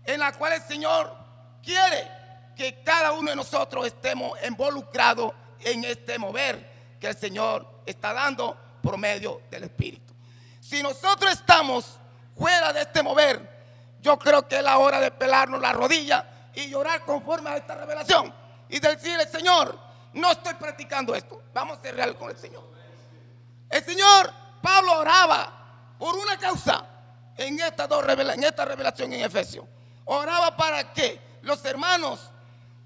en la cual el Señor quiere que cada uno de nosotros estemos involucrados en este mover que el Señor está dando por medio del Espíritu. Si nosotros estamos fuera de este mover, yo creo que es la hora de pelarnos la rodilla y llorar conforme a esta revelación y decirle, Señor, no estoy practicando esto. Vamos a ser real con el Señor. El Señor, Pablo oraba por una causa en esta revelación en Efesios. Oraba para que los hermanos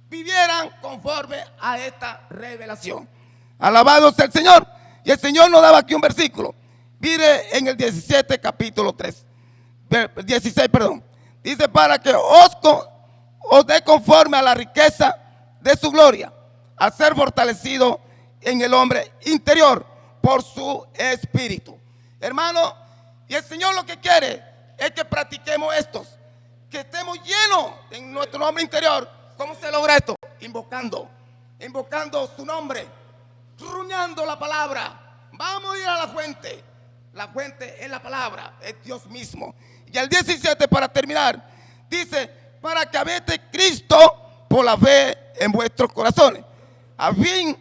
vivieran conforme a esta revelación. Alabado sea el Señor. Y el Señor nos daba aquí un versículo. Mire en el 17 capítulo 3. 16, perdón. Dice, para que os dé conforme a la riqueza de su gloria, a ser fortalecido en el hombre interior por su espíritu. Hermano, y el Señor lo que quiere es que practiquemos estos, que estemos llenos en nuestro hombre interior. ¿Cómo se logra esto? Invocando su nombre, ruñando la palabra. Vamos a ir a la fuente. La fuente es la palabra, es Dios mismo. Y el 17, para terminar, dice: para que habite Cristo por la fe en vuestros corazones, a fin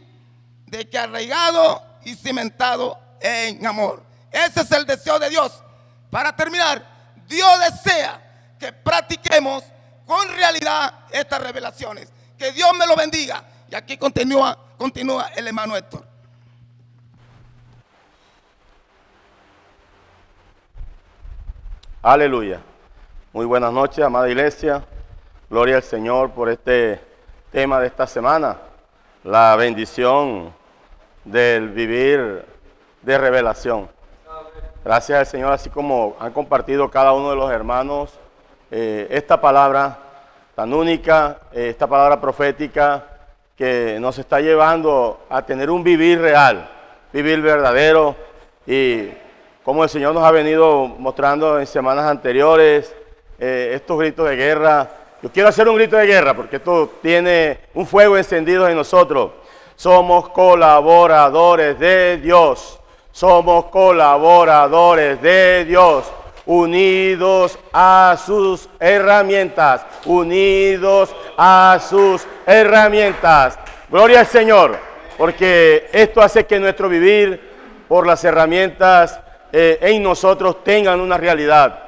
de que arraigado y cimentado en amor. Ese es el deseo de Dios. Para terminar, Dios desea que practiquemos con realidad estas revelaciones. Que Dios me lo bendiga. Y aquí continúa el hermano Héctor. Aleluya. Muy buenas noches, amada iglesia. Gloria al Señor por este tema de esta semana, la bendición del vivir de revelación. Gracias al Señor, así como han compartido cada uno de los hermanos esta palabra tan única, esta palabra profética que nos está llevando a tener un vivir real, vivir verdadero, y como el Señor nos ha venido mostrando en semanas anteriores, estos gritos de guerra. Yo quiero hacer un grito de guerra porque esto tiene un fuego encendido en nosotros. Somos colaboradores de Dios. Somos colaboradores de Dios. Unidos a sus herramientas. Unidos a sus herramientas. Gloria al Señor. Porque esto hace que nuestro vivir por las herramientas en nosotros tengan una realidad.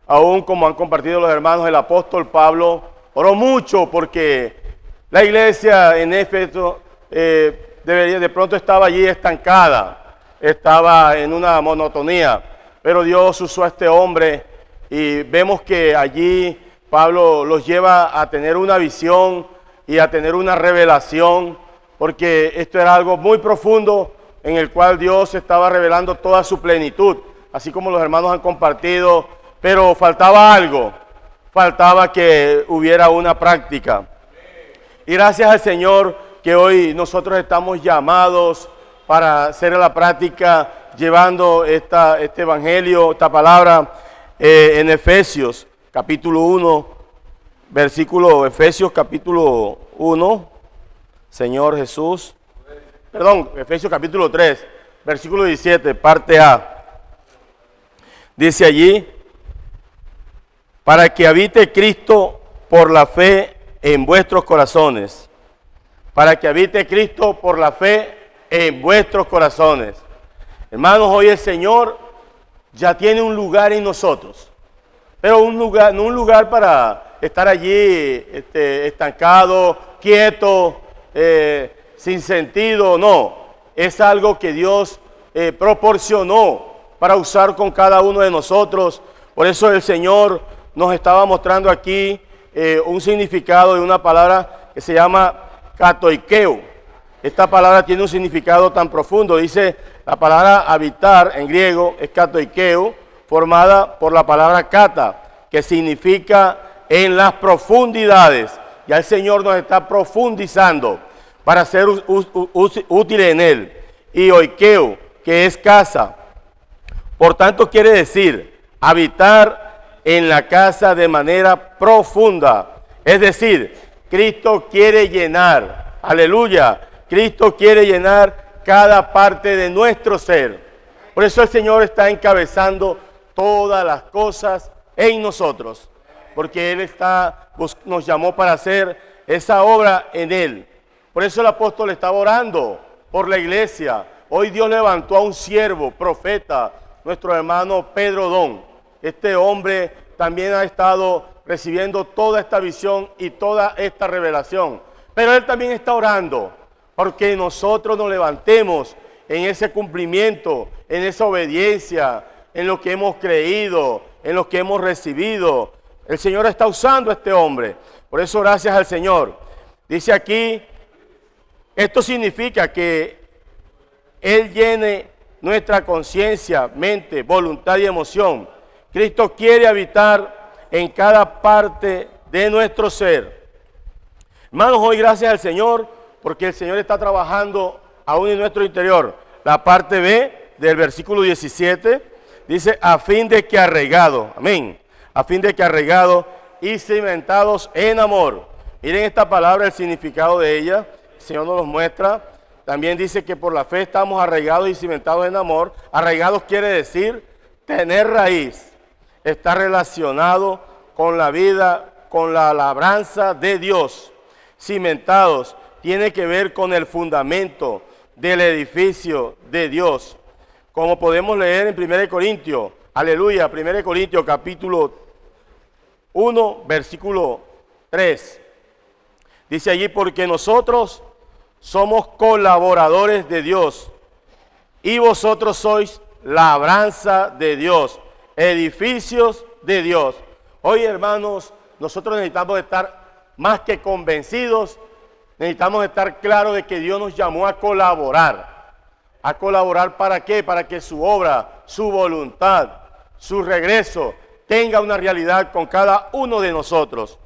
Aún como han compartido los hermanos, el apóstol Pablo oró mucho porque la iglesia en Éfeso de pronto estaba allí estancada, estaba en una monotonía, pero Dios usó a este hombre y vemos que allí Pablo los lleva a tener una visión y a tener una revelación, porque esto era algo muy profundo en el cual Dios estaba revelando toda su plenitud, así como los hermanos han compartido. Pero faltaba algo, faltaba que hubiera una práctica. Y gracias al Señor que hoy nosotros estamos llamados para hacer la práctica, llevando este evangelio, esta palabra en Efesios capítulo 1, Efesios capítulo 1, Señor Jesús, Efesios capítulo 3, versículo 17, parte A. Dice allí: para que habite Cristo por la fe en vuestros corazones. Para que habite Cristo por la fe en vuestros corazones. Hermanos, hoy el Señor ya tiene un lugar en nosotros. Pero no un lugar para estar allí estancado, quieto, sin sentido. No, es algo que Dios proporcionó para usar con cada uno de nosotros. Por eso el Señor nos estaba mostrando aquí un significado de una palabra que se llama katoikeo. Esta palabra tiene un significado tan profundo. Dice la palabra habitar en griego es katoikeo, formada por la palabra kata, que significa en las profundidades. Ya el Señor nos está profundizando para ser útil en Él. Y oikeo, que es casa. Por tanto quiere decir habitar en la casa de manera profunda. Es decir, Cristo quiere llenar, aleluya, Cristo quiere llenar cada parte de nuestro ser. Por eso el Señor está encabezando todas las cosas en nosotros, porque Él nos llamó para hacer esa obra en Él. Por eso el apóstol estaba orando por la iglesia. Hoy Dios levantó a un siervo, profeta, nuestro hermano Pedro Don. Este hombre también ha estado recibiendo toda esta visión y toda esta revelación. Pero él también está orando porque nosotros nos levantemos en ese cumplimiento, en esa obediencia, en lo que hemos creído, en lo que hemos recibido. El Señor está usando a este hombre. Por eso gracias al Señor. Dice aquí, esto significa que Él llene nuestra conciencia, mente, voluntad y emoción. Cristo quiere habitar en cada parte de nuestro ser. Hermanos, hoy gracias al Señor, porque el Señor está trabajando aún en nuestro interior. La parte B del versículo 17 dice, a fin de que arraigados, amén, a fin de que arraigados y cimentados en amor. Miren esta palabra, el significado de ella, el Señor nos lo muestra. También dice que por la fe estamos arraigados y cimentados en amor. Arraigados quiere decir tener raíz, está relacionado con la vida, con la labranza de Dios. Cimentados tiene que ver con el fundamento del edificio de Dios. Como podemos leer en 1 Corintios, aleluya, 1 Corintios capítulo 1, versículo 3. Dice allí, porque nosotros somos colaboradores de Dios y vosotros sois labranza de Dios, edificios de Dios. Hoy, hermanos, nosotros necesitamos estar más que convencidos, necesitamos estar claros de que Dios nos llamó a colaborar. ¿A colaborar para qué? Para que su obra, su voluntad, su regreso tenga una realidad con cada uno de nosotros.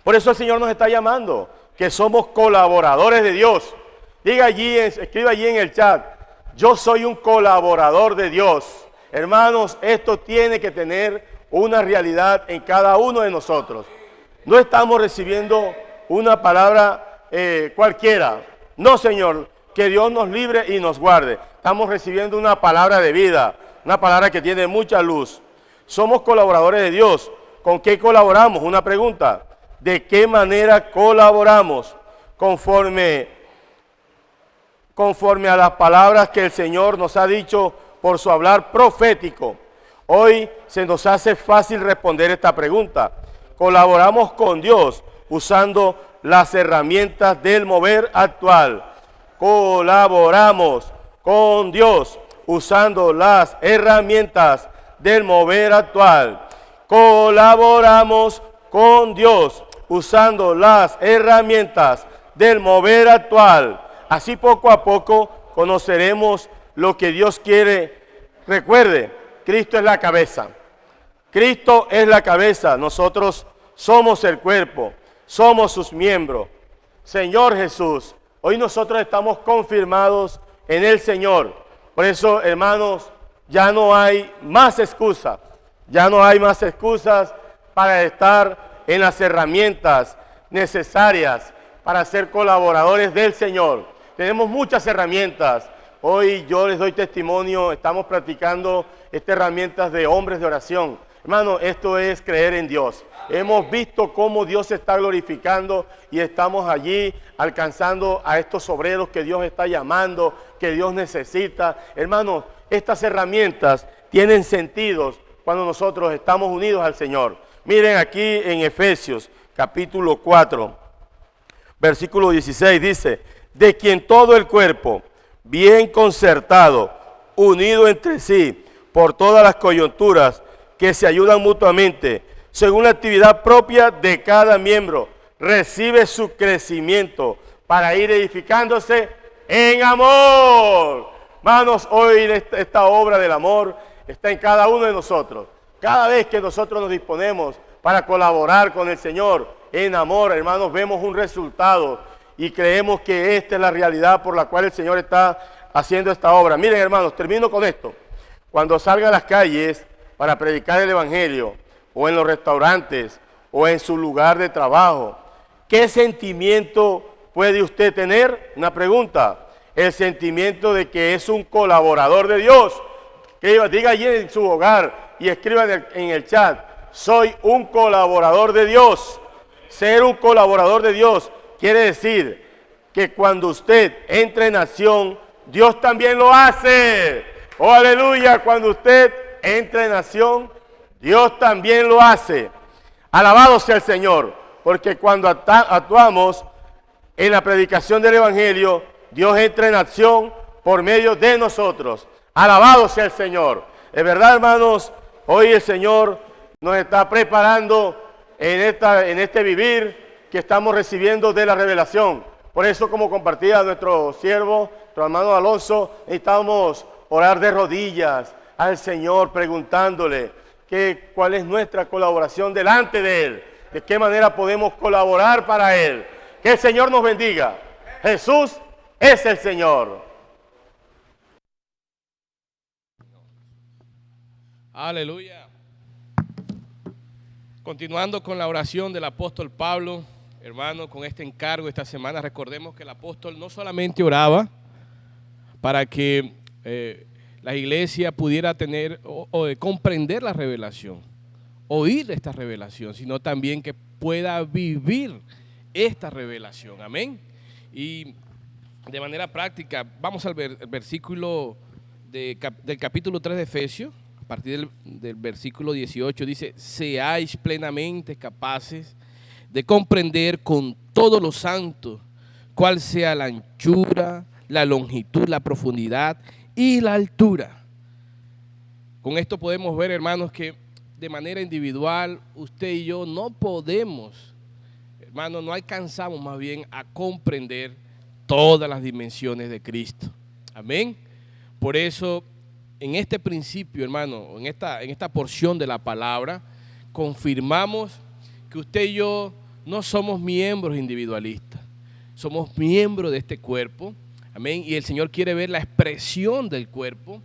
Por eso el Señor nos está llamando, que somos colaboradores de Dios. Diga allí, escriba allí en el chat, yo soy un colaborador de Dios. Hermanos, esto tiene que tener una realidad en cada uno de nosotros. No estamos recibiendo una palabra cualquiera. No, Señor, que Dios nos libre y nos guarde. Estamos recibiendo una palabra de vida, una palabra que tiene mucha luz. Somos colaboradores de Dios. ¿Con qué colaboramos? Una pregunta. ¿De qué manera colaboramos? Conforme a las palabras que el Señor nos ha dicho por su hablar profético. Hoy se nos hace fácil responder esta pregunta. Colaboramos con Dios usando las herramientas del mover actual. Colaboramos con Dios usando las herramientas del mover actual. Colaboramos con Dios usando las herramientas del mover actual. Así poco a poco conoceremos lo que Dios quiere. Recuerde, Cristo es la cabeza. Cristo es la cabeza, nosotros somos el cuerpo, somos sus miembros. Señor Jesús, hoy nosotros estamos confirmados en el Señor. Por eso, hermanos, ya no hay más excusas, para estar en las herramientas necesarias para ser colaboradores del Señor. Tenemos muchas herramientas. Hoy yo les doy testimonio, estamos practicando estas herramientas de hombres de oración. Hermano, esto es creer en Dios. Hemos visto cómo Dios se está glorificando y estamos allí alcanzando a estos obreros que Dios está llamando, que Dios necesita. Hermanos, estas herramientas tienen sentido cuando nosotros estamos unidos al Señor. Miren aquí en Efesios capítulo 4, versículo 16 dice, de quien todo el cuerpo, bien concertado, unido entre sí, por todas las coyunturas, que se ayudan mutuamente, según la actividad propia de cada miembro, recibe su crecimiento para ir edificándose en amor. Hermanos, hoy esta obra del amor está en cada uno de nosotros. Cada vez que nosotros nos disponemos para colaborar con el Señor en amor, hermanos, vemos un resultado y creemos que esta es la realidad por la cual el Señor está haciendo esta obra. Miren, hermanos, termino con esto. Cuando salga a las calles para predicar el Evangelio, o en los restaurantes, o en su lugar de trabajo, ¿qué sentimiento puede usted tener? Una pregunta. El sentimiento de que es un colaborador de Dios. Que diga allí en su hogar y escriba en el chat, soy un colaborador de Dios. Ser un colaborador de Dios quiere decir que cuando usted entra en acción, Dios también lo hace. Oh, aleluya, cuando usted entra en acción, Dios también lo hace. Alabado sea el Señor, porque cuando actuamos en la predicación del Evangelio, Dios entra en acción por medio de nosotros. Alabado sea el Señor. Es verdad, hermanos, hoy el Señor nos está preparando en este vivir que estamos recibiendo de la revelación. Por eso, como compartía nuestro siervo, nuestro hermano Alonso, necesitamos orar de rodillas al Señor preguntándole cuál es nuestra colaboración delante de Él, de qué manera podemos colaborar para Él. Que el Señor nos bendiga. Jesús es el Señor. Aleluya. Continuando con la oración del apóstol Pablo, hermano, con este encargo esta semana, recordemos que el apóstol no solamente oraba para que la iglesia pudiera tener o comprender la revelación, oír esta revelación, sino también que pueda vivir esta revelación. Amén. Y de manera práctica, vamos al versículo del capítulo 3 de Efesios. A partir del versículo 18 dice: seáis plenamente capaces de comprender con todos los santos cuál sea la anchura, la longitud, la profundidad y la altura. Con esto podemos ver, hermanos, que de manera individual usted y yo no podemos, hermanos, no alcanzamos más bien a comprender todas las dimensiones de Cristo. Amén. Por eso, en este principio, hermano, en esta porción de la palabra, confirmamos que usted y yo no somos miembros individualistas, somos miembros de este cuerpo. Amén. Y el Señor quiere ver la expresión del cuerpo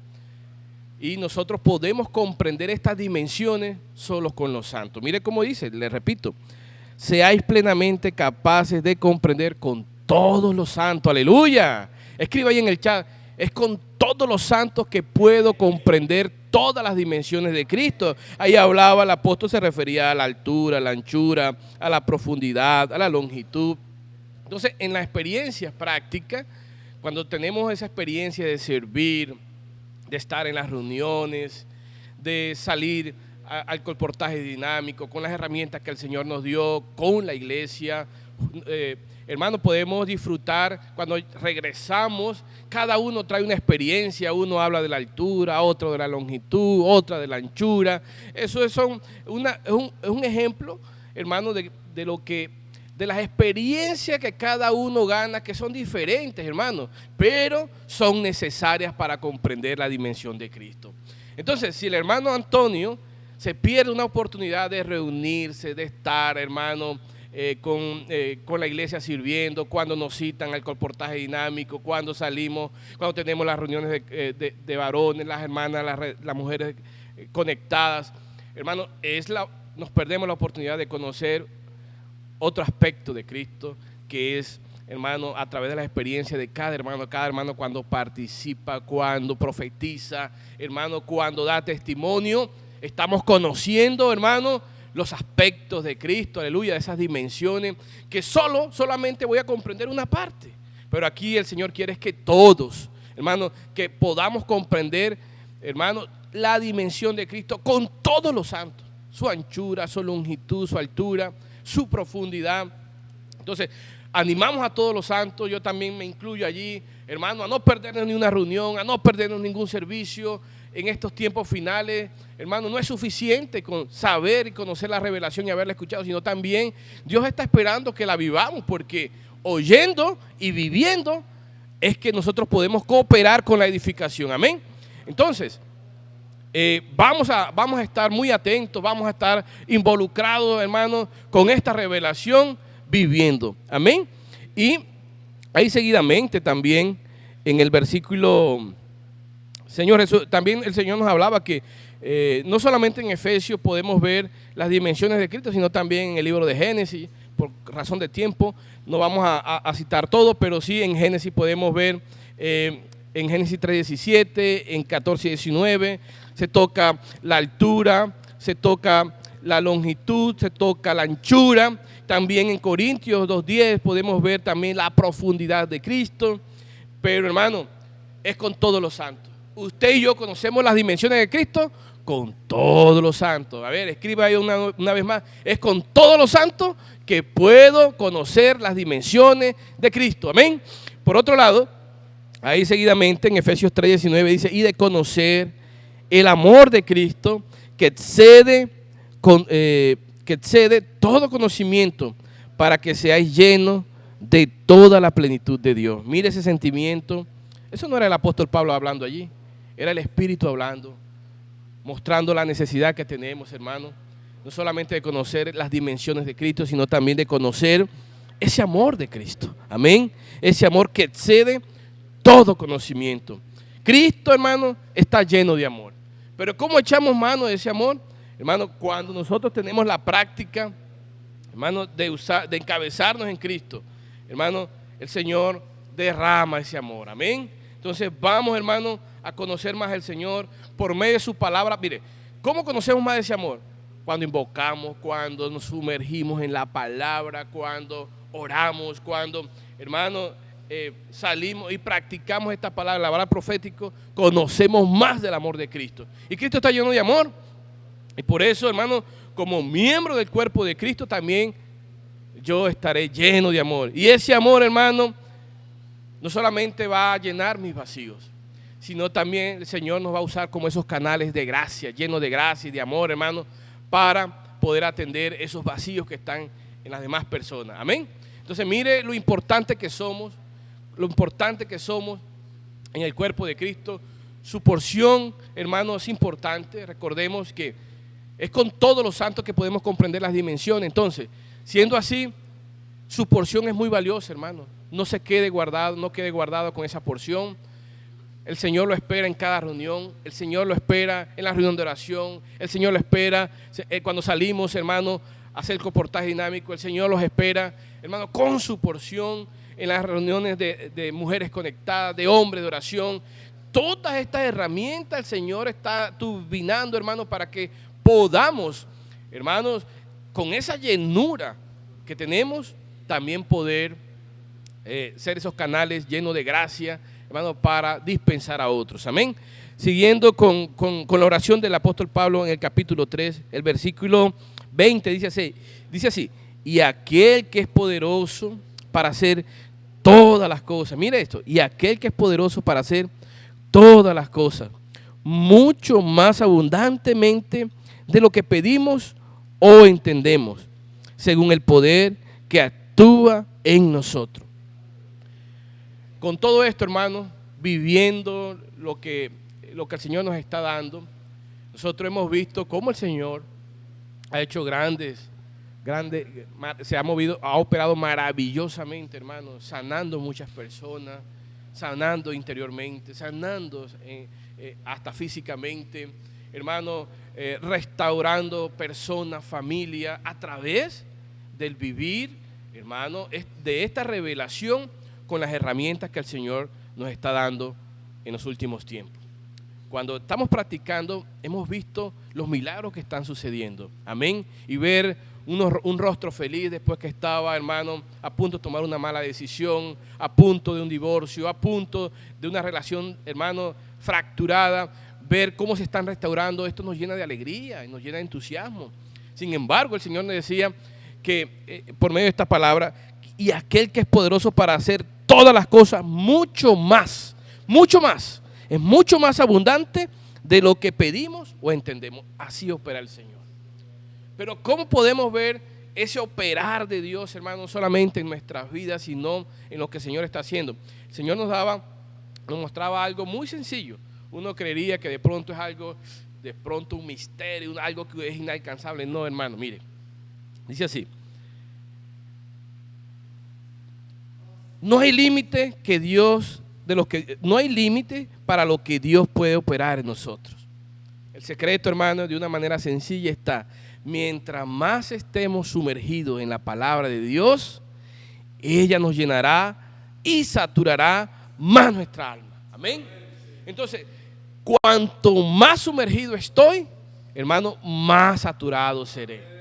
y nosotros podemos comprender estas dimensiones solo con los santos. Mire cómo dice, le repito: seáis plenamente capaces de comprender con todos los santos. Aleluya. Escriba ahí en el chat: es con todos los santos que puedo comprender todas las dimensiones de Cristo. Ahí hablaba, el apóstol se refería a la altura, a la anchura, a la profundidad, a la longitud. Entonces, en la experiencia práctica, cuando tenemos esa experiencia de servir, de estar en las reuniones, de salir al colportaje dinámico, con las herramientas que el Señor nos dio, con la iglesia, hermano, podemos disfrutar cuando regresamos. Cada uno trae una experiencia, uno habla de la altura, otro de la longitud, otra de la anchura. Eso es un ejemplo, hermano, de las experiencias que cada uno gana, que son diferentes, hermano, pero son necesarias para comprender la dimensión de Cristo. Entonces, si el hermano Antonio se pierde una oportunidad de reunirse, de estar, hermano, con la iglesia sirviendo, cuando nos citan al colportaje dinámico, cuando salimos, cuando tenemos las reuniones de varones, las hermanas, las mujeres conectadas, hermano, nos perdemos la oportunidad de conocer otro aspecto de Cristo, que es, hermano, a través de la experiencia de cada hermano cuando participa, cuando profetiza, hermano, cuando da testimonio, estamos conociendo, hermano, los aspectos de Cristo, aleluya, de esas dimensiones que solamente voy a comprender una parte. Pero aquí el Señor quiere es que todos, hermano, que podamos comprender, hermano, la dimensión de Cristo con todos los santos, su anchura, su longitud, su altura, su profundidad. Entonces, animamos a todos los santos, yo también me incluyo allí, hermano, a no perdernos ni una reunión, a no perdernos ningún servicio. En estos tiempos finales, hermano, no es suficiente con saber y conocer la revelación y haberla escuchado, sino también Dios está esperando que la vivamos, porque oyendo y viviendo es que nosotros podemos cooperar con la edificación. Amén. Entonces, vamos a estar muy atentos, vamos a estar involucrados, hermano, con esta revelación, viviendo. Amén. Y ahí seguidamente también en el versículo, Señor, también el Señor nos hablaba que no solamente en Efesios podemos ver las dimensiones de Cristo, sino también en el libro de Génesis. Por razón de tiempo no vamos a citar todo, pero sí en Génesis podemos ver, en Génesis 3:17, en 14:19, se toca la altura, se toca la longitud, se toca la anchura. También en Corintios 2:10 podemos ver también la profundidad de Cristo. Pero, hermano, es con todos los santos. Usted y yo conocemos las dimensiones de Cristo con todos los santos. A ver, escriba ahí una vez más. Es con todos los santos que puedo conocer las dimensiones de Cristo. Amén. Por otro lado, ahí seguidamente en Efesios 3:19 dice: y de conocer el amor de Cristo que excede todo conocimiento, para que seáis llenos de toda la plenitud de Dios. Mire ese sentimiento. Eso no era el apóstol Pablo hablando allí, era el Espíritu hablando, mostrando la necesidad que tenemos, hermano, no solamente de conocer las dimensiones de Cristo, sino también de conocer ese amor de Cristo. Amén. Ese amor que excede todo conocimiento. Cristo, hermano, está lleno de amor. Pero ¿cómo echamos mano de ese amor? Hermano, cuando nosotros tenemos la práctica, hermano, de encabezarnos en Cristo, hermano, el Señor derrama ese amor. Amén. Entonces vamos, hermano, a conocer más al Señor por medio de su palabra. Mire, ¿cómo conocemos más de ese amor? Cuando invocamos, cuando nos sumergimos en la palabra, cuando oramos, cuando, hermano, salimos y practicamos esta palabra, la palabra profética, conocemos más del amor de Cristo. Y Cristo está lleno de amor. Y por eso, hermano, como miembro del cuerpo de Cristo también yo estaré lleno de amor. Y ese amor, hermano, no solamente va a llenar mis vacíos, sino también el Señor nos va a usar como esos canales de gracia, llenos de gracia y de amor, hermano, para poder atender esos vacíos que están en las demás personas. Amén. Entonces mire lo importante que somos en el cuerpo de Cristo. Su porción, hermano, es importante. Recordemos que es con todos los santos que podemos comprender las dimensiones. Entonces, siendo así, su porción es muy valiosa, hermano. No se quede guardado, no quede guardado con esa porción. El Señor lo espera en cada reunión. El Señor lo espera en la reunión de oración. El Señor lo espera cuando salimos, hermano, a hacer el comportaje dinámico. El Señor los espera, hermano, con su porción en las reuniones de mujeres conectadas, de hombres de oración. Todas estas herramientas el Señor está turbinando, hermano, para que podamos, hermanos, con esa llenura que tenemos, también poder ser esos canales llenos de gracia, hermano, para dispensar a otros. Amén. Siguiendo con la oración del apóstol Pablo en el capítulo 3, el versículo 20 dice así, y aquel que es poderoso para hacer todas las cosas, mire esto, y aquel que es poderoso para hacer todas las cosas, mucho más abundantemente de lo que pedimos o entendemos, según el poder que actúa en nosotros. Con todo esto, hermano, viviendo lo que el Señor nos está dando, nosotros hemos visto cómo el Señor ha hecho grandes, se ha movido, ha operado maravillosamente, hermano, sanando muchas personas, sanando interiormente, sanando hasta físicamente, hermano, restaurando personas, familias, a través del vivir, hermano, de esta revelación con las herramientas que el Señor nos está dando en los últimos tiempos. Cuando estamos practicando, hemos visto los milagros que están sucediendo. Amén. Y ver un rostro feliz después que estaba, hermano, a punto de tomar una mala decisión, a punto de un divorcio, a punto de una relación, hermano, fracturada. Ver cómo se están restaurando, esto nos llena de alegría y nos llena de entusiasmo. Sin embargo, el Señor nos decía que por medio de esta palabra, y aquel que es poderoso para hacer todas las cosas, mucho más, es mucho más abundante de lo que pedimos o entendemos. Así opera el Señor. Pero ¿cómo podemos ver ese operar de Dios, hermano, no solamente en nuestras vidas, sino en lo que el Señor está haciendo? El Señor nos mostraba algo muy sencillo. Uno creería que de pronto es algo, de pronto un misterio, algo que es inalcanzable. No, hermano, mire, dice así. No hay límite no hay límite para lo que Dios puede operar en nosotros. El secreto, hermano, de una manera sencilla está: mientras más estemos sumergidos en la palabra de Dios, ella nos llenará y saturará más nuestra alma. Amén. Entonces, cuanto más sumergido estoy, hermano, más saturado seré.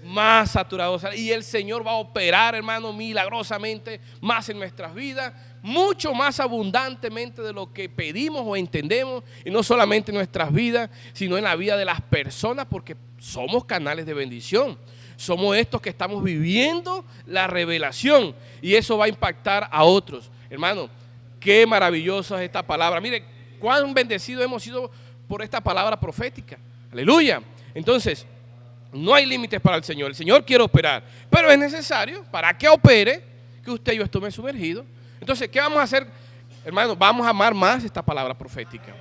Más saturado seré. Y el Señor va a operar, hermano, milagrosamente más en nuestras vidas, mucho más abundantemente de lo que pedimos o entendemos, y no solamente en nuestras vidas, sino en la vida de las personas, porque somos canales de bendición. Somos estos que estamos viviendo la revelación, y eso va a impactar a otros. Hermano, qué maravillosa es esta palabra. Mire, cuán bendecidos hemos sido por esta palabra profética. Aleluya. Entonces, no hay límites para el Señor. El Señor quiere operar, pero es necesario, para que opere, que usted y yo estemos sumergidos. Entonces, ¿qué vamos a hacer? Hermano, vamos a amar más esta palabra profética.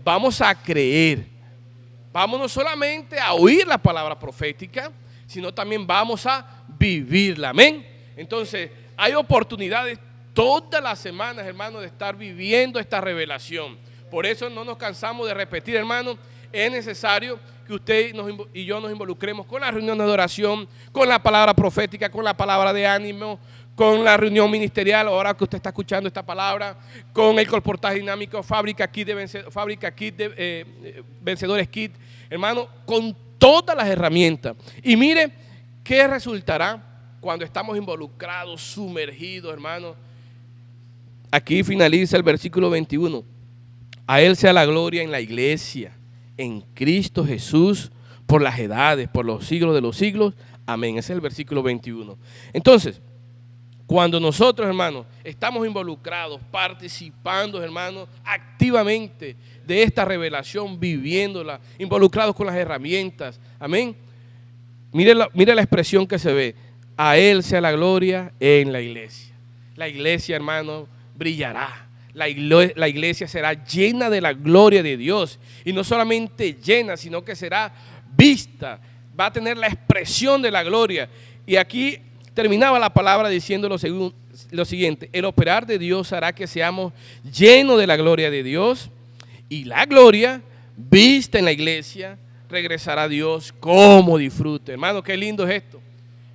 Vamos a creer. Vamos no solamente a oír la palabra profética, sino también vamos a vivirla. Amén. Entonces, hay oportunidades todas las semanas, hermano, de estar viviendo esta revelación. Por eso no nos cansamos de repetir, hermano, es necesario que usted y yo nos involucremos con las reuniones de oración, con la palabra profética, con la palabra de ánimo, con la reunión ministerial, ahora que usted está escuchando esta palabra, con el colportaje dinámico, Fábrica Kit Vencedores Kit, hermano, con todas las herramientas. Y mire qué resultará cuando estamos involucrados, sumergidos, hermano. Aquí finaliza el versículo 21. A Él sea la gloria en la iglesia, en Cristo Jesús, por las edades, por los siglos de los siglos. Amén. Ese es el versículo 21. Entonces, cuando nosotros, hermanos, estamos involucrados, participando, hermanos, activamente de esta revelación, viviéndola, involucrados con las herramientas, amén. Mire la expresión que se ve. A Él sea la gloria en la iglesia. La iglesia, hermano, brillará. La iglesia será llena de la gloria de Dios. Y no solamente llena, sino que será vista. Va a tener la expresión de la gloria. Y aquí terminaba la palabra diciendo lo siguiente: el operar de Dios hará que seamos llenos de la gloria de Dios, y la gloria vista en la iglesia regresará a Dios como disfrute. Hermano, qué lindo es esto.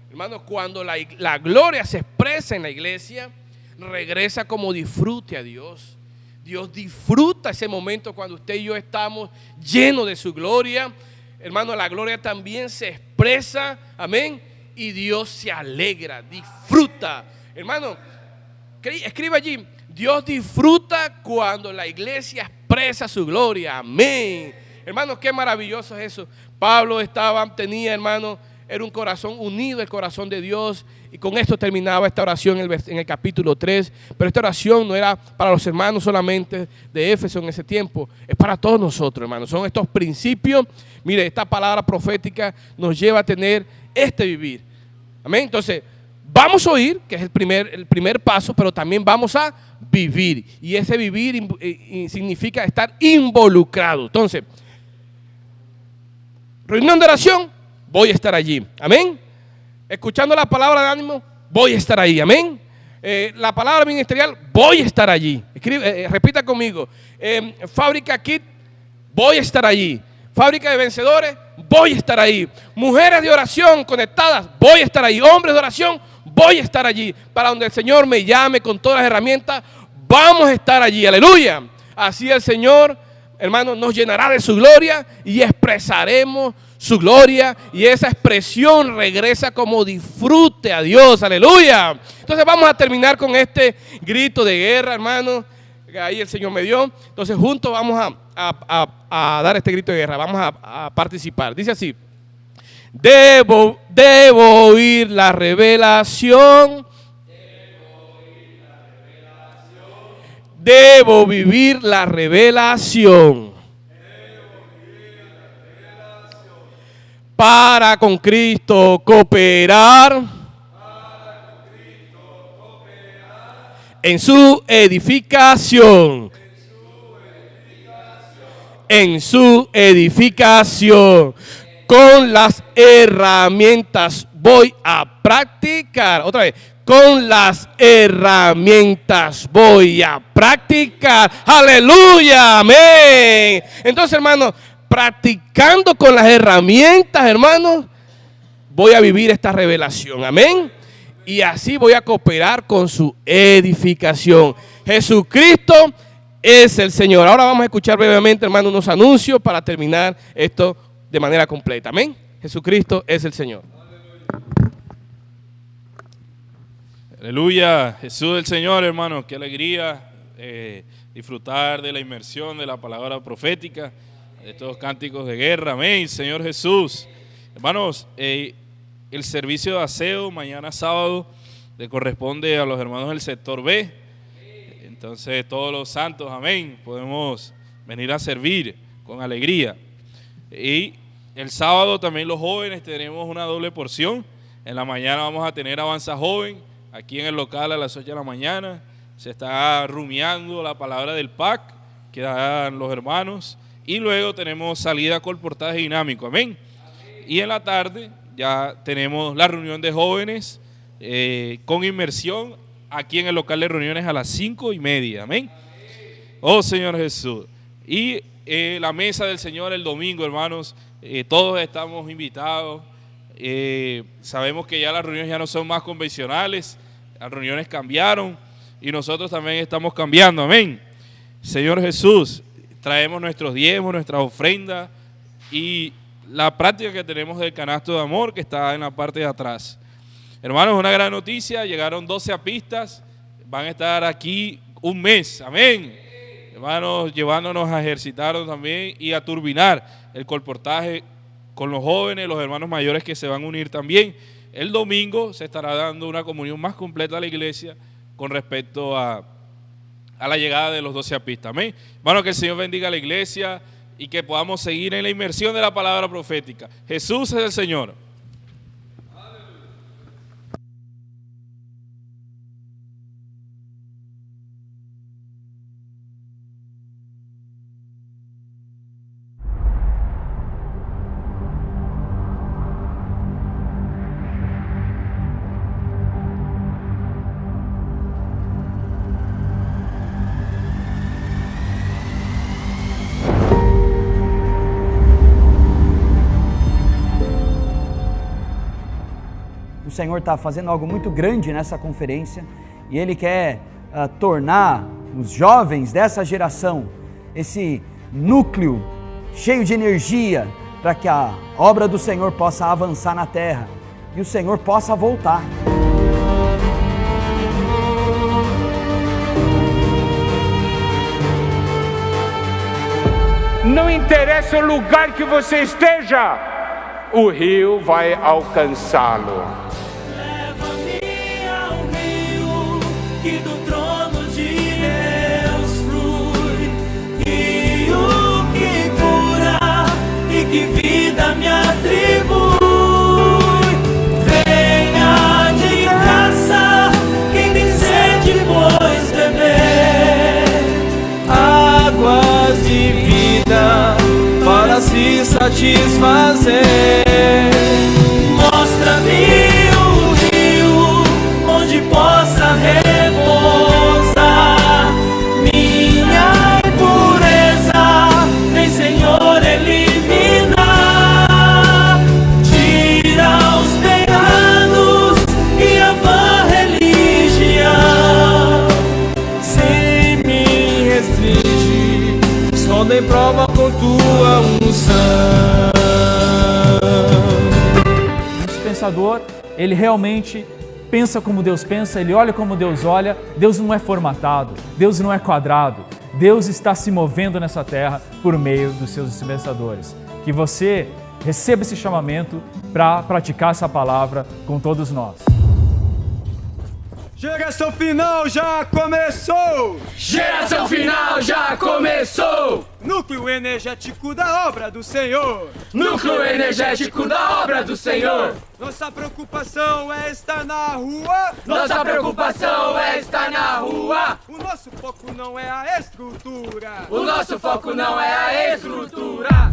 Hermano, cuando la gloria se expresa en la iglesia, regresa como disfrute a Dios. Dios disfruta ese momento cuando usted y yo estamos llenos de su gloria. Hermano, la gloria también se expresa, amén, y Dios se alegra, disfruta. Hermano, escriba allí: Dios disfruta cuando la iglesia expresa su gloria. Amén. Hermano, qué maravilloso es eso. Pablo tenía, hermano, era un corazón unido al corazón de Dios. Y con esto terminaba esta oración en el capítulo 3. Pero esta oración no era para los hermanos solamente de Éfeso en ese tiempo. Es para todos nosotros, hermanos. Son estos principios. Mire, esta palabra profética nos lleva a tener este vivir. Amén. Entonces, vamos a oír, que es el primer paso, pero también vamos a vivir. Y ese vivir significa estar involucrado. Entonces, reunión de oración, voy a estar allí. Amén. Escuchando la palabra de ánimo, voy a estar ahí. Amén. La palabra ministerial, voy a estar allí. Repita conmigo. Fábrica Kit, voy a estar allí. Fábrica de Vencedores, voy a estar ahí. Mujeres de oración conectadas, voy a estar ahí. Hombres de oración, voy a estar allí. Para donde el Señor me llame con todas las herramientas, vamos a estar allí. Aleluya. Así el Señor, hermano, nos llenará de su gloria y expresaremos su gloria, y esa expresión regresa como disfrute a Dios. Aleluya. Entonces vamos a terminar con este grito de guerra, hermano, que ahí el Señor me dio. Entonces juntos vamos a dar este grito de guerra. Vamos a participar. Dice así: debo oír la revelación, debo vivir la revelación, para con Cristo cooperar en su edificación. En su edificación. Con las herramientas voy a practicar. Otra vez. Con las herramientas voy a practicar. Aleluya. Amén. Entonces, hermano, practicando con las herramientas, hermanos, voy a vivir esta revelación. Amén. Y así voy a cooperar con su edificación. Jesucristo es el Señor. Ahora vamos a escuchar brevemente, hermanos, unos anuncios para terminar esto de manera completa. Amén. Jesucristo es el Señor. Aleluya. Jesús es el Señor, hermanos. Qué alegría disfrutar de la inmersión de la palabra profética, de estos cánticos de guerra. Amén, Señor Jesús. Hermanos, el servicio de aseo mañana sábado le corresponde a los hermanos del sector B. Entonces todos los santos, amén, podemos venir a servir con alegría. Y el sábado también los jóvenes tenemos una doble porción. En la mañana vamos a tener Avanza Joven, aquí en el local a las 8 de la mañana. Se está rumiando la palabra del PAC que dan los hermanos. Y luego tenemos salida colportaje dinámico, amén. Y en la tarde ya tenemos la reunión de jóvenes con inmersión aquí en el local de reuniones a las 5:30. Amén. Oh Señor Jesús. Y la mesa del Señor el domingo, hermanos, todos estamos invitados. Sabemos que ya las reuniones ya no son más convencionales, las reuniones cambiaron y nosotros también estamos cambiando. Amén. Señor Jesús, traemos nuestros diezmos, nuestras ofrendas y la práctica que tenemos del canasto de amor que está en la parte de atrás. Hermanos, una gran noticia, llegaron 12 apistas, van a estar aquí un mes, amén. Hermanos, llevándonos a ejercitar también y a turbinar el colportaje con los jóvenes, los hermanos mayores que se van a unir también. El domingo se estará dando una comunión más completa a la iglesia con respecto a la llegada de los 12 apistas, amén. Hermanos, que el Señor bendiga a la iglesia y que podamos seguir en la inmersión de la palabra profética. Jesús es el Señor. O Senhor está fazendo algo muito grande nessa conferência e Ele quer tornar os jovens dessa geração esse núcleo cheio de energia para que a obra do Senhor possa avançar na terra e o Senhor possa voltar. Não interessa o lugar que você esteja, o rio vai alcançá-lo. Leva-me ao rio que do trono de Deus flui, rio que cura e que vida me atribui. Venha de graça quem tem sede, pois beber águas de vida para se satisfazer. Mostra-me o rio onde possa repousar minha impureza, vem Senhor eliminar. Tira os pecados e a vã religião, sem me restringir, só dei prova com tua unção. O dispensador, ele realmente pensa como Deus pensa, ele olha como Deus olha. Deus não é formatado, Deus não é quadrado. Deus está se movendo nessa terra por meio dos seus dispensadores. Que você receba esse chamamento para praticar essa palavra com todos nós. Geração final já começou! Geração final já começou! Núcleo energético da obra do Senhor! Núcleo energético da obra do Senhor! Nossa preocupação é estar na rua! Nossa preocupação é estar na rua! O nosso foco não é a estrutura! O nosso foco não é a estrutura!